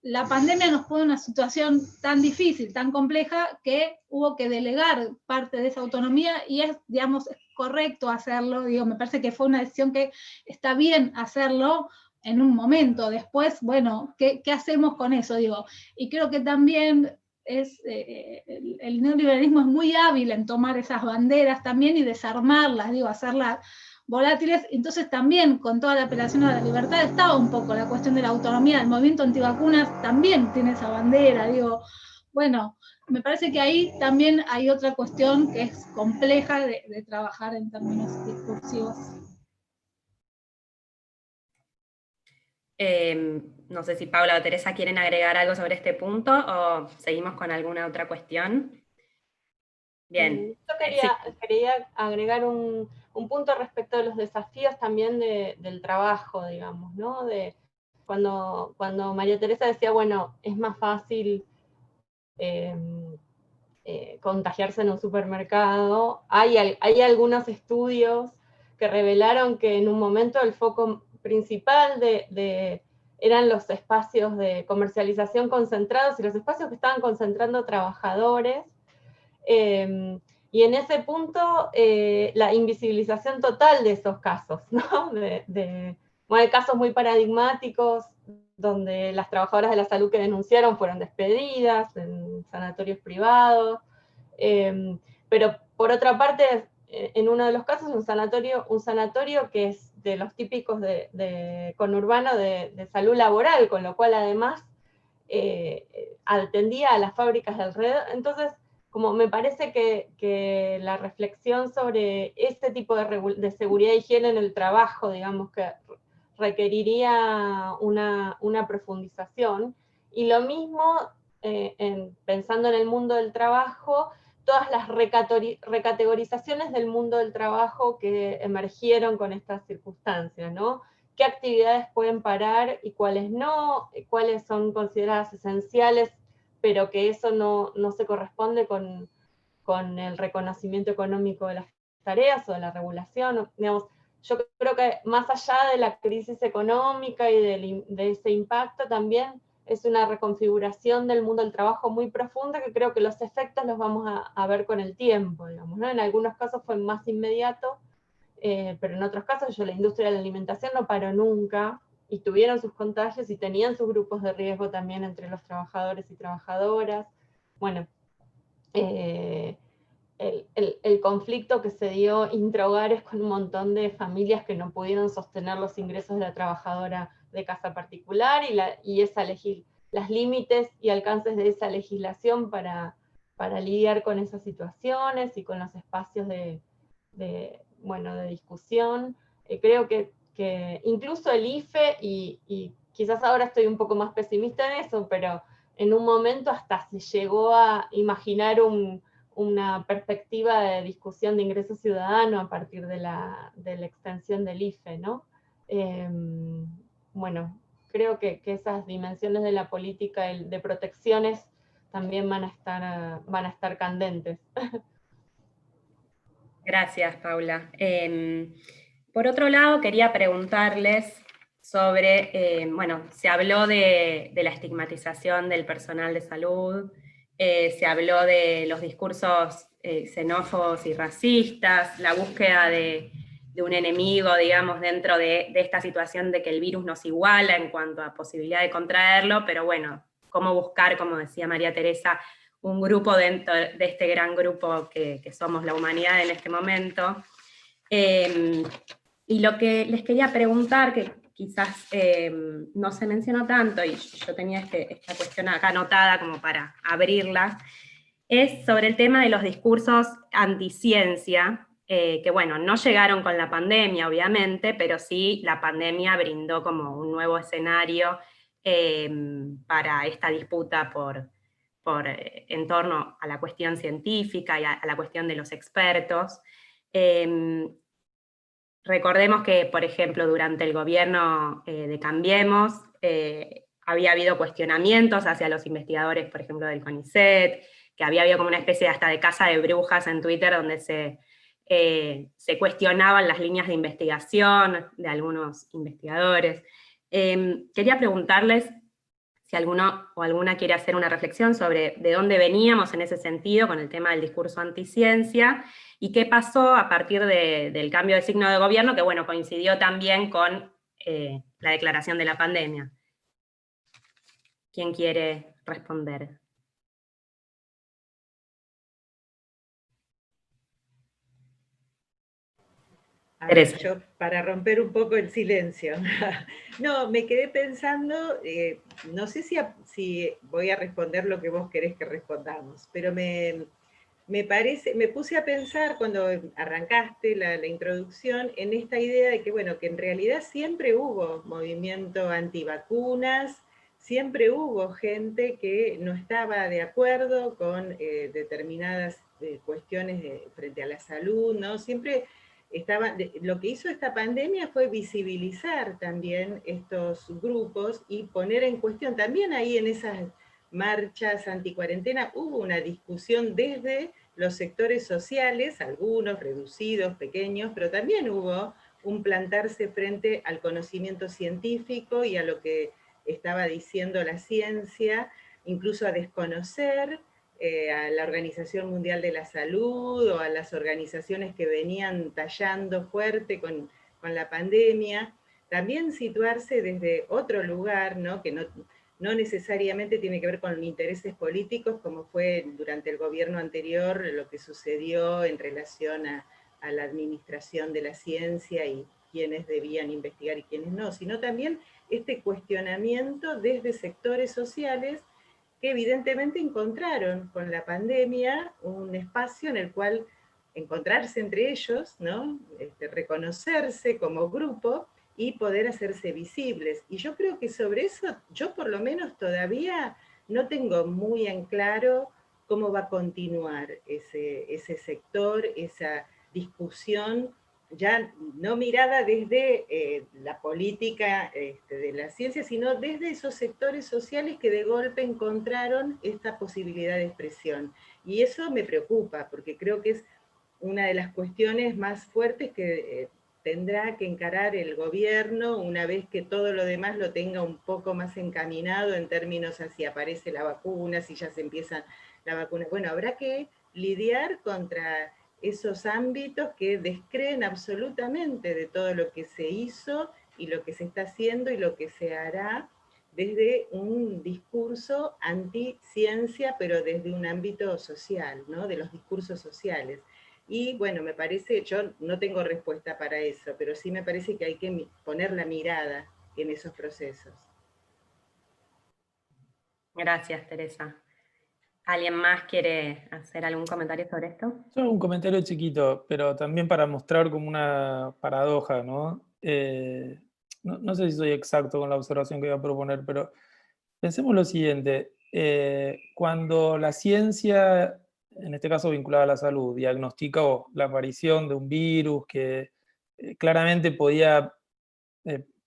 La pandemia nos pone en una situación tan difícil, tan compleja, que hubo que delegar parte de esa autonomía, y es, digamos, correcto hacerlo. Digo, me parece que fue una decisión que está bien hacerlo en un momento. Después, bueno, ¿qué hacemos con eso? Digo, y creo que también el neoliberalismo es muy hábil en tomar esas banderas también y desarmarlas, digo, hacerlas volátiles. Entonces también, con toda la apelación a la libertad, estaba un poco la cuestión de la autonomía. El movimiento antivacunas también tiene esa bandera, digo, bueno, me parece que ahí también hay otra cuestión que es compleja de trabajar en términos discursivos. No sé si Paula o Teresa quieren agregar algo sobre este punto, o seguimos con alguna otra cuestión. Bien. Yo quería agregar un punto respecto de los desafíos también del trabajo, digamos, ¿no? De cuando María Teresa decía, bueno, es más fácil contagiarse en un supermercado. Hay algunos estudios que revelaron que en un momento el foco principal de eran los espacios de comercialización concentrados y los espacios que estaban concentrando trabajadores. Y en ese punto, la invisibilización total de esos casos, ¿no? Hay casos muy paradigmáticos, donde las trabajadoras de la salud que denunciaron fueron despedidas en sanatorios privados, pero por otra parte, en uno de los casos, un sanatorio que es de los típicos de conurbano de salud laboral, con lo cual además atendía a las fábricas de alrededor. Entonces, como me parece que la reflexión sobre este tipo de seguridad y higiene en el trabajo, digamos, que requeriría una profundización, y lo mismo, pensando en el mundo del trabajo, todas las recategorizaciones del mundo del trabajo que emergieron con estas circunstancias, ¿no? ¿Qué actividades pueden parar y cuáles no? ¿Cuáles son consideradas esenciales, pero que eso no se corresponde con el reconocimiento económico de las tareas o de la regulación? Digamos, yo creo que más allá de la crisis económica y de ese impacto, también es una reconfiguración del mundo del trabajo muy profunda, que creo que los efectos los vamos a ver con el tiempo, digamos, ¿no? En algunos casos fue más inmediato, pero en otros casos la industria de la alimentación no paró nunca, y tuvieron sus contagios y tenían sus grupos de riesgo también entre los trabajadores y trabajadoras. Bueno, el conflicto que se dio intrahogares con un montón de familias que no pudieron sostener los ingresos de la trabajadora de casa particular, y las límites y alcances de esa legislación para lidiar con esas situaciones y con los espacios de discusión. Creo que incluso el IFE, y quizás ahora estoy un poco más pesimista en eso, pero en un momento hasta se llegó a imaginar una perspectiva de discusión de ingreso ciudadano a partir de la extensión del IFE, ¿no? Bueno, creo que esas dimensiones de la política de protecciones también van a estar candentes. Gracias, Paula. Por otro lado, quería preguntarles sobre, se habló de la estigmatización del personal de salud, se habló de los discursos xenófobos y racistas, la búsqueda de un enemigo, digamos, dentro de esta situación de que el virus nos iguala en cuanto a posibilidad de contraerlo, pero bueno, cómo buscar, como decía María Teresa, un grupo dentro de este gran grupo que somos la humanidad en este momento. Y lo que les quería preguntar, que quizás no se mencionó tanto, y yo tenía esta cuestión acá anotada como para abrirla, es sobre el tema de los discursos anticiencia, que bueno, no llegaron con la pandemia, obviamente, pero sí la pandemia brindó como un nuevo escenario para esta disputa en torno a la cuestión científica y a la cuestión de los expertos. Recordemos que, por ejemplo, durante el gobierno de Cambiemos, había habido cuestionamientos hacia los investigadores, por ejemplo, del CONICET, que había habido como una especie hasta de casa de brujas en Twitter, donde se cuestionaban las líneas de investigación de algunos investigadores. Quería preguntarles si alguno o alguna quiere hacer una reflexión sobre de dónde veníamos en ese sentido con el tema del discurso anticiencia, y qué pasó a partir del cambio de signo de gobierno, que bueno, coincidió también con la declaración de la pandemia. ¿Quién quiere responder? A ver, yo para romper un poco el silencio. No, me quedé pensando, no sé si voy a responder lo que vos querés que respondamos, pero me puse a pensar cuando arrancaste la introducción en esta idea de que, bueno, que en realidad siempre hubo movimiento antivacunas, siempre hubo gente que no estaba de acuerdo con determinadas cuestiones frente a la salud, ¿no? Siempre lo que hizo esta pandemia fue visibilizar también estos grupos y poner en cuestión, también ahí en esas marchas anticuarentena hubo una discusión desde los sectores sociales, algunos reducidos, pequeños, pero también hubo un plantarse frente al conocimiento científico y a lo que estaba diciendo la ciencia, incluso a desconocer a la Organización Mundial de la Salud o a las organizaciones que venían tallando fuerte con la pandemia. También situarse desde otro lugar, ¿no? Que no necesariamente tiene que ver con intereses políticos, como fue durante el gobierno anterior lo que sucedió en relación a la administración de la ciencia y quiénes debían investigar y quiénes no, sino también este cuestionamiento desde sectores sociales que evidentemente encontraron con la pandemia un espacio en el cual encontrarse entre ellos, ¿no? Reconocerse como grupo y poder hacerse visibles. Y yo creo que sobre eso, yo por lo menos todavía no tengo muy en claro cómo va a continuar ese sector, esa discusión, ya no mirada desde la política de la ciencia, sino desde esos sectores sociales que de golpe encontraron esta posibilidad de expresión. Y eso me preocupa, porque creo que es una de las cuestiones más fuertes que tendrá que encarar el gobierno una vez que todo lo demás lo tenga un poco más encaminado en términos a si aparece la vacuna, si ya se empieza la vacuna. Bueno, habrá que lidiar contra esos ámbitos que descreen absolutamente de todo lo que se hizo y lo que se está haciendo y lo que se hará desde un discurso anti-ciencia, pero desde un ámbito social, ¿no? De los discursos sociales. Y bueno, me parece, yo no tengo respuesta para eso, pero sí me parece que hay que poner la mirada en esos procesos. Gracias, Teresa. ¿Alguien más quiere hacer algún comentario sobre esto? Yo un comentario chiquito, pero también para mostrar como una paradoja, ¿no? No sé si soy exacto con la observación que voy a proponer, pero pensemos lo siguiente. Cuando la ciencia, en este caso vinculada a la salud, diagnosticó la aparición de un virus que claramente podía,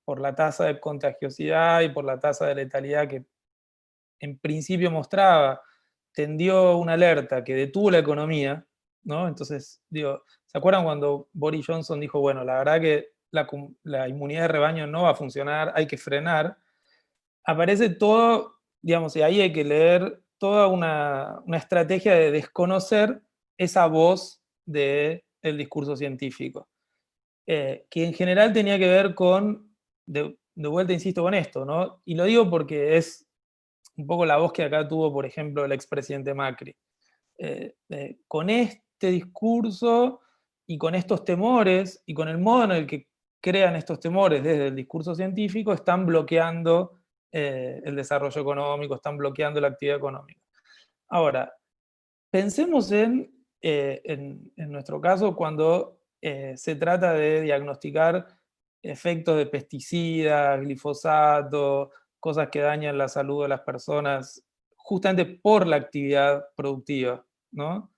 por la tasa de contagiosidad y por la tasa de letalidad que en principio mostraba, tendió una alerta que detuvo la economía, ¿no? Entonces, digo, ¿se acuerdan cuando Boris Johnson dijo, bueno, la verdad que la inmunidad de rebaño no va a funcionar, hay que frenar? Aparece todo, digamos, y ahí hay que leer toda una estrategia de desconocer esa voz del discurso científico, que en general tenía que ver con, de vuelta insisto con esto, ¿no? Y lo digo porque es un poco la voz que acá tuvo, por ejemplo, el expresidente Macri. Con este discurso y con estos temores y con el modo en el que crean estos temores desde el discurso científico, están bloqueando el desarrollo económico, están bloqueando la actividad económica. Ahora, pensemos en nuestro caso cuando se trata de diagnosticar efectos de pesticidas, glifosato, cosas que dañan la salud de las personas justamente por la actividad productiva, ¿no?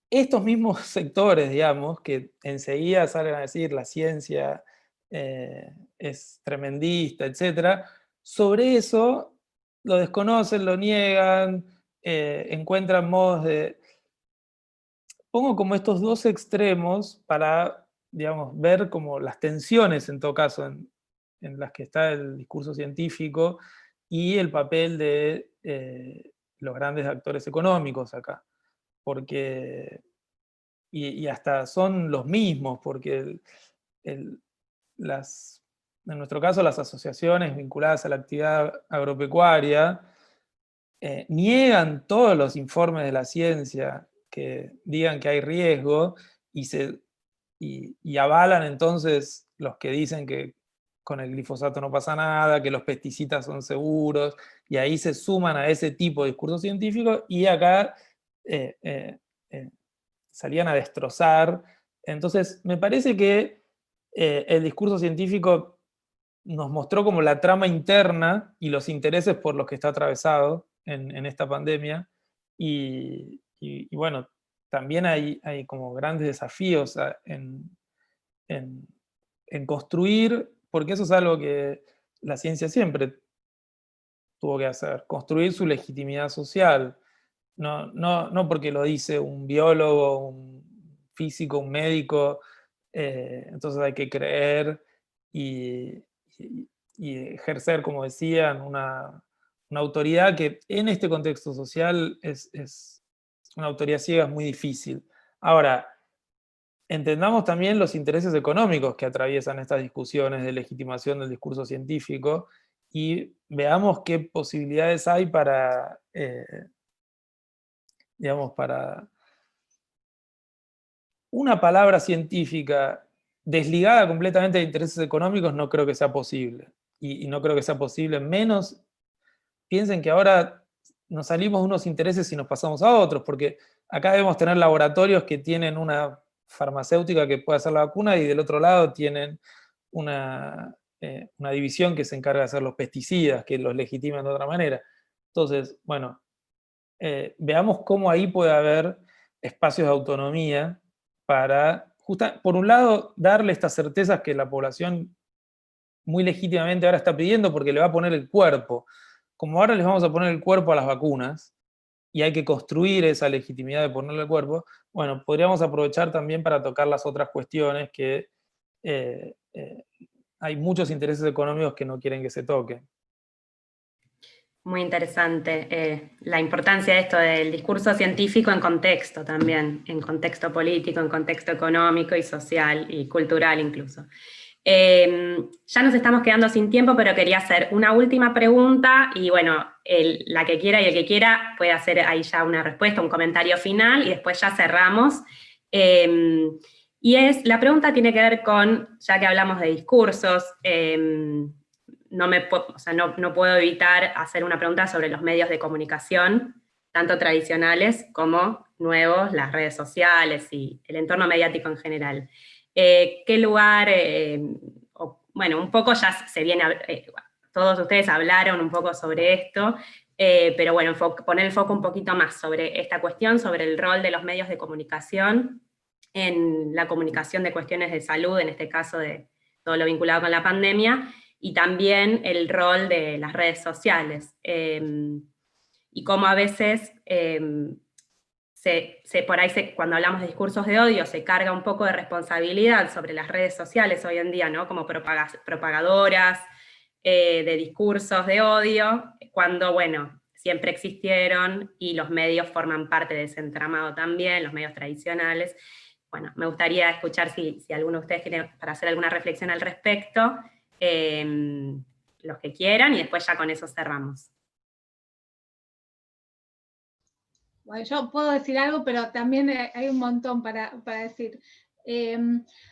Estos mismos sectores, digamos, que enseguida salen a decir la ciencia es tremendista, etc., sobre eso lo desconocen, lo niegan, encuentran modos de... Pongo como estos dos extremos para, digamos, ver como las tensiones, en todo caso, en las que está el discurso científico y el papel de los grandes actores económicos acá. Porque, y hasta son los mismos, porque en nuestro caso las asociaciones vinculadas a la actividad agropecuaria niegan todos los informes de la ciencia que digan que hay riesgo y avalan entonces los que dicen que con el glifosato no pasa nada, que los pesticidas son seguros, y ahí se suman a ese tipo de discurso científico y acá salían a destrozar. Entonces, me parece que el discurso científico nos mostró como la trama interna y los intereses por los que está atravesado en esta pandemia. Y bueno, también hay como grandes desafíos en construir, porque eso es algo que la ciencia siempre tuvo que hacer, construir su legitimidad social. No porque lo dice un biólogo, un físico, un médico, entonces hay que creer y ejercer, como decían, una autoridad que en este contexto social es una autoridad ciega, es muy difícil. Ahora, entendamos también los intereses económicos que atraviesan estas discusiones de legitimación del discurso científico y veamos qué posibilidades hay para, digamos, para una palabra científica desligada completamente de intereses económicos. No creo que sea posible. Y no creo que sea posible, menos piensen que ahora nos salimos de unos intereses y nos pasamos a otros, porque acá debemos tener laboratorios que tienen una farmacéutica que puede hacer la vacuna, y del otro lado tienen una división que se encarga de hacer los pesticidas, que los legitiman de otra manera. Entonces, bueno, veamos cómo ahí puede haber espacios de autonomía para, por un lado, darle estas certezas que la población muy legítimamente ahora está pidiendo, porque le va a poner el cuerpo. Como ahora les vamos a poner el cuerpo a las vacunas, y hay que construir esa legitimidad de ponerle el cuerpo, bueno, podríamos aprovechar también para tocar las otras cuestiones que hay muchos intereses económicos que no quieren que se toquen. Muy interesante la importancia de esto del discurso científico en contexto también, en contexto político, en contexto económico y social y cultural incluso. Ya nos estamos quedando sin tiempo, pero quería hacer una última pregunta y bueno, la que quiera y el que quiera puede hacer ahí ya una respuesta, un comentario final y después ya cerramos. La pregunta tiene que ver con, ya que hablamos de discursos, no puedo evitar hacer una pregunta sobre los medios de comunicación, tanto tradicionales como nuevos, las redes sociales y el entorno mediático en general. ¿Qué lugar, bueno, un poco ya se viene, todos ustedes hablaron un poco sobre esto, pero bueno, poner el foco un poquito más sobre esta cuestión, sobre el rol de los medios de comunicación en la comunicación de cuestiones de salud, en este caso de todo lo vinculado con la pandemia, y también el rol de las redes sociales, y cómo a veces por ahí cuando hablamos de discursos de odio se carga un poco de responsabilidad sobre las redes sociales hoy en día, ¿no? Como propagadoras de discursos de odio, cuando, bueno, siempre existieron y los medios forman parte de ese entramado también, los medios tradicionales. Bueno, me gustaría escuchar si alguno de ustedes quiere para hacer alguna reflexión al respecto, los que quieran, y después ya con eso cerramos. Bueno, yo puedo decir algo, pero también hay un montón para decir.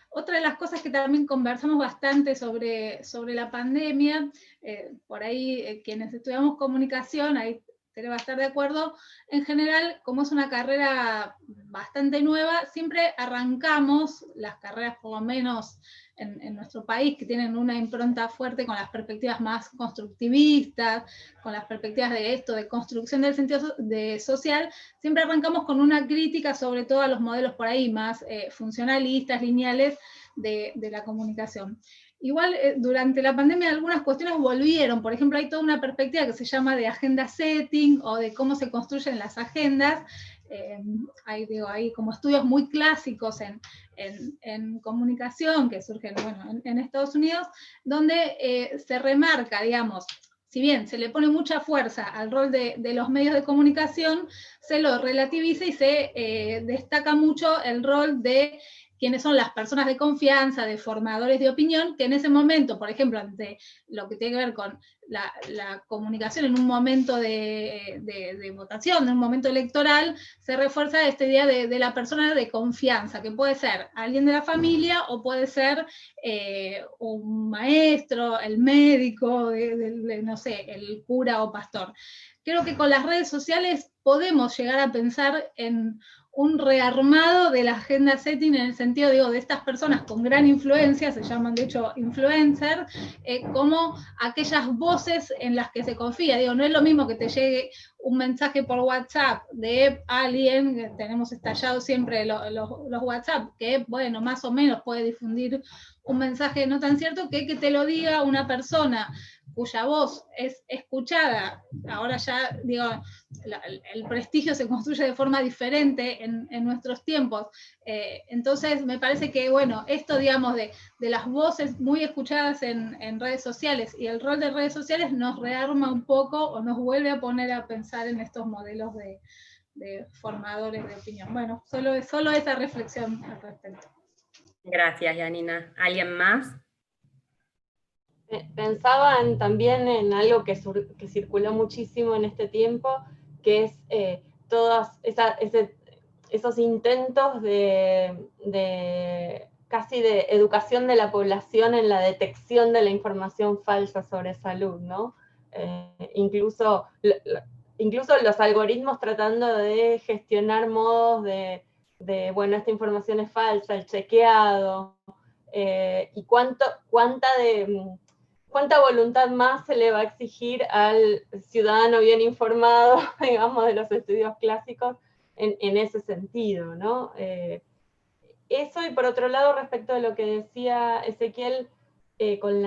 Otra de las cosas que también conversamos bastante sobre la pandemia, por ahí quienes estudiamos comunicación, ahí Tere va a estar de acuerdo, en general, como es una carrera bastante nueva, siempre arrancamos las carreras, por lo menos en nuestro país, que tienen una impronta fuerte con las perspectivas más constructivistas, con las perspectivas de esto, de construcción del sentido social, siempre arrancamos con una crítica sobre todo a los modelos por ahí más funcionalistas, lineales de la comunicación. Igual durante la pandemia algunas cuestiones volvieron, por ejemplo hay toda una perspectiva que se llama de agenda setting o de cómo se construyen las agendas. Hay como estudios muy clásicos en comunicación que surgen en Estados Unidos, donde se remarca, digamos, si bien se le pone mucha fuerza al rol de los medios de comunicación, se lo relativiza y se destaca mucho el rol de quiénes son las personas de confianza, de formadores de opinión, que en ese momento, por ejemplo, ante lo que tiene que ver con la comunicación en un momento de votación, en un momento electoral, se refuerza esta idea de la persona de confianza, que puede ser alguien de la familia o puede ser un maestro, el médico, no sé, el cura o pastor. Creo que con las redes sociales podemos llegar a pensar en un rearmado de la agenda setting en el sentido, digo, de estas personas con gran influencia, se llaman de hecho influencers, como aquellas voces en las que se confía. Digo, no es lo mismo que te llegue un mensaje por WhatsApp de alguien, que tenemos estallado siempre los WhatsApp, que bueno, más o menos puede difundir un mensaje no tan cierto, que te lo diga una persona cuya voz es escuchada. Ahora ya, digo, el prestigio se construye de forma diferente en nuestros tiempos. Entonces, me parece que, bueno, esto, digamos, de las voces muy escuchadas en redes sociales y el rol de redes sociales nos rearma un poco o nos vuelve a poner a pensar en estos modelos de formadores de opinión. Bueno, solo esa reflexión al respecto. Gracias, Janina. ¿Alguien más? Pensaba también en algo que circuló muchísimo en este tiempo, que es todos esos intentos casi de educación de la población en la detección de la información falsa sobre salud, ¿no? Incluso los algoritmos tratando de gestionar modos de bueno, esta información es falsa, el chequeado, y cuánta voluntad más se le va a exigir al ciudadano bien informado, digamos, de los estudios clásicos en ese sentido, ¿no? Eso, y por otro lado, respecto de lo que decía Ezequiel en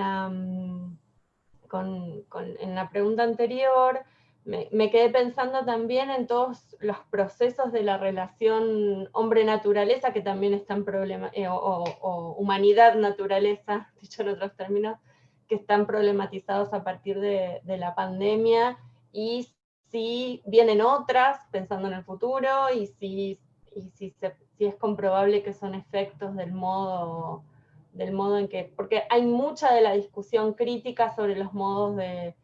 la pregunta anterior, me quedé pensando también en todos los procesos de la relación hombre-naturaleza, que también están o humanidad-naturaleza, dicho en otros términos, que están problematizados a partir de la pandemia, y si vienen otras, pensando en el futuro, y si es comprobable que son efectos del modo en que, porque hay mucha de la discusión crítica sobre los modos de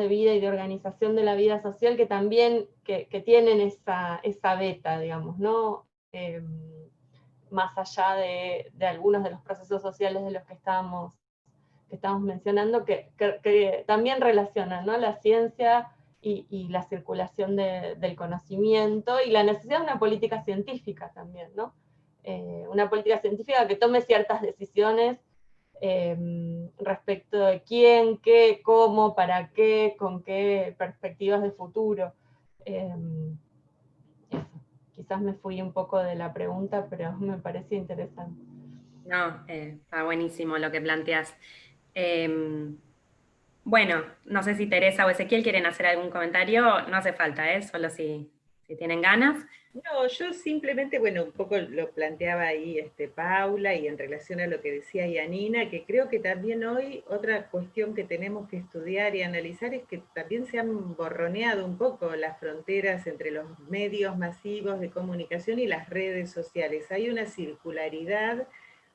vida y de organización de la vida social que también que tienen esa beta, digamos, ¿no? Más allá de algunos de los procesos sociales de los que estábamos mencionando, que también relacionan, ¿no? La ciencia y la circulación del conocimiento, y la necesidad de una política científica también, ¿no? Una política científica que tome ciertas decisiones respecto de quién, qué, cómo, para qué, con qué perspectivas de futuro. Eso. Quizás me fui un poco de la pregunta, pero me parece interesante. No, está buenísimo lo que planteas. Bueno, no sé si Teresa o Ezequiel quieren hacer algún comentario, no hace falta, solo si tienen ganas. No, yo simplemente, bueno, un poco lo planteaba ahí Paula, y en relación a lo que decía Janina, que creo que también hoy otra cuestión que tenemos que estudiar y analizar es que también se han borroneado un poco las fronteras entre los medios masivos de comunicación y las redes sociales. Hay una circularidad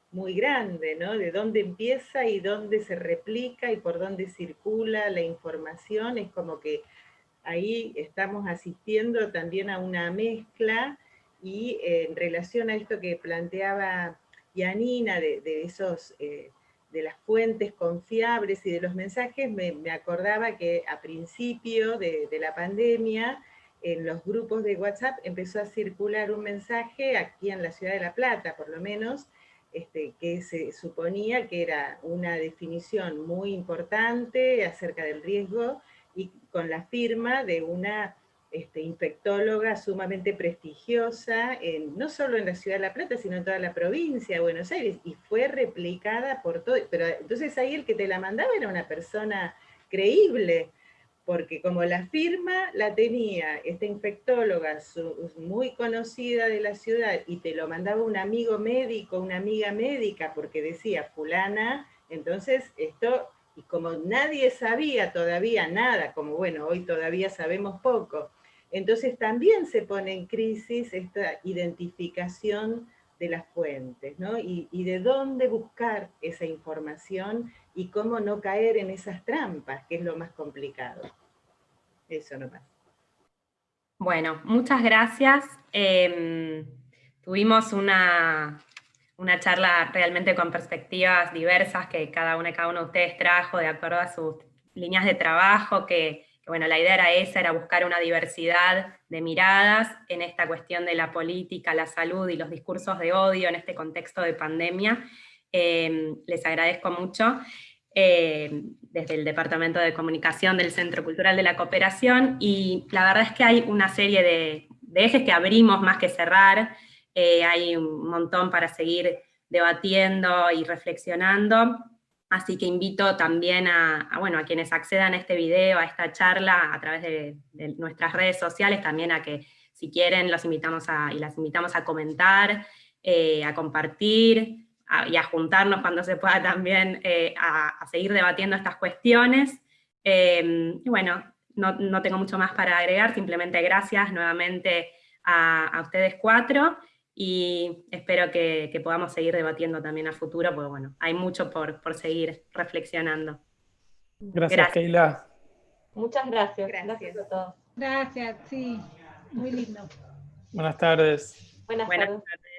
muy grande, ¿no? De dónde empieza y dónde se replica y por dónde circula la información. Es como que ahí estamos asistiendo también a una mezcla, y en relación a esto que planteaba Janina de las fuentes confiables y de los mensajes, me acordaba que a principio de la pandemia, en los grupos de WhatsApp empezó a circular un mensaje, aquí en la ciudad de La Plata por lo menos, que se suponía que era una definición muy importante acerca del riesgo, y con la firma de una infectóloga sumamente prestigiosa, no solo en la ciudad de La Plata, sino en toda la provincia de Buenos Aires, y fue replicada por todo. Pero entonces ahí el que te la mandaba era una persona creíble, porque como la firma la tenía esta infectóloga muy conocida de la ciudad, y te lo mandaba un amigo médico, una amiga médica, porque decía fulana, entonces esto, y como nadie sabía todavía nada, como bueno, hoy todavía sabemos poco, entonces también se pone en crisis esta identificación de las fuentes, ¿no? Y de dónde buscar esa información y cómo no caer en esas trampas, que es lo más complicado. Eso nomás. Bueno, muchas gracias. Tuvimos una charla realmente con perspectivas diversas que cada uno de ustedes trajo de acuerdo a sus líneas de trabajo, que bueno, la idea era esa, era buscar una diversidad de miradas en esta cuestión de la política, la salud y los discursos de odio en este contexto de pandemia. Les agradezco mucho. desde el Departamento de Comunicación del Centro Cultural de la Cooperación, y la verdad es que hay una serie de ejes que abrimos más que cerrar, hay un montón para seguir debatiendo y reflexionando, así que invito también a quienes accedan a este video, a esta charla, a través de nuestras redes sociales, también a que, si quieren, las invitamos a comentar, a compartir, y a juntarnos cuando se pueda también, a seguir debatiendo estas cuestiones. Y bueno, no tengo mucho más para agregar, simplemente gracias nuevamente a ustedes cuatro, y espero que podamos seguir debatiendo también a futuro, porque bueno, hay mucho por seguir reflexionando. Gracias, Keila. Muchas gracias. Gracias a todos. Gracias, sí, muy lindo. Buenas tardes. Buenas Buenas tardes. tardes.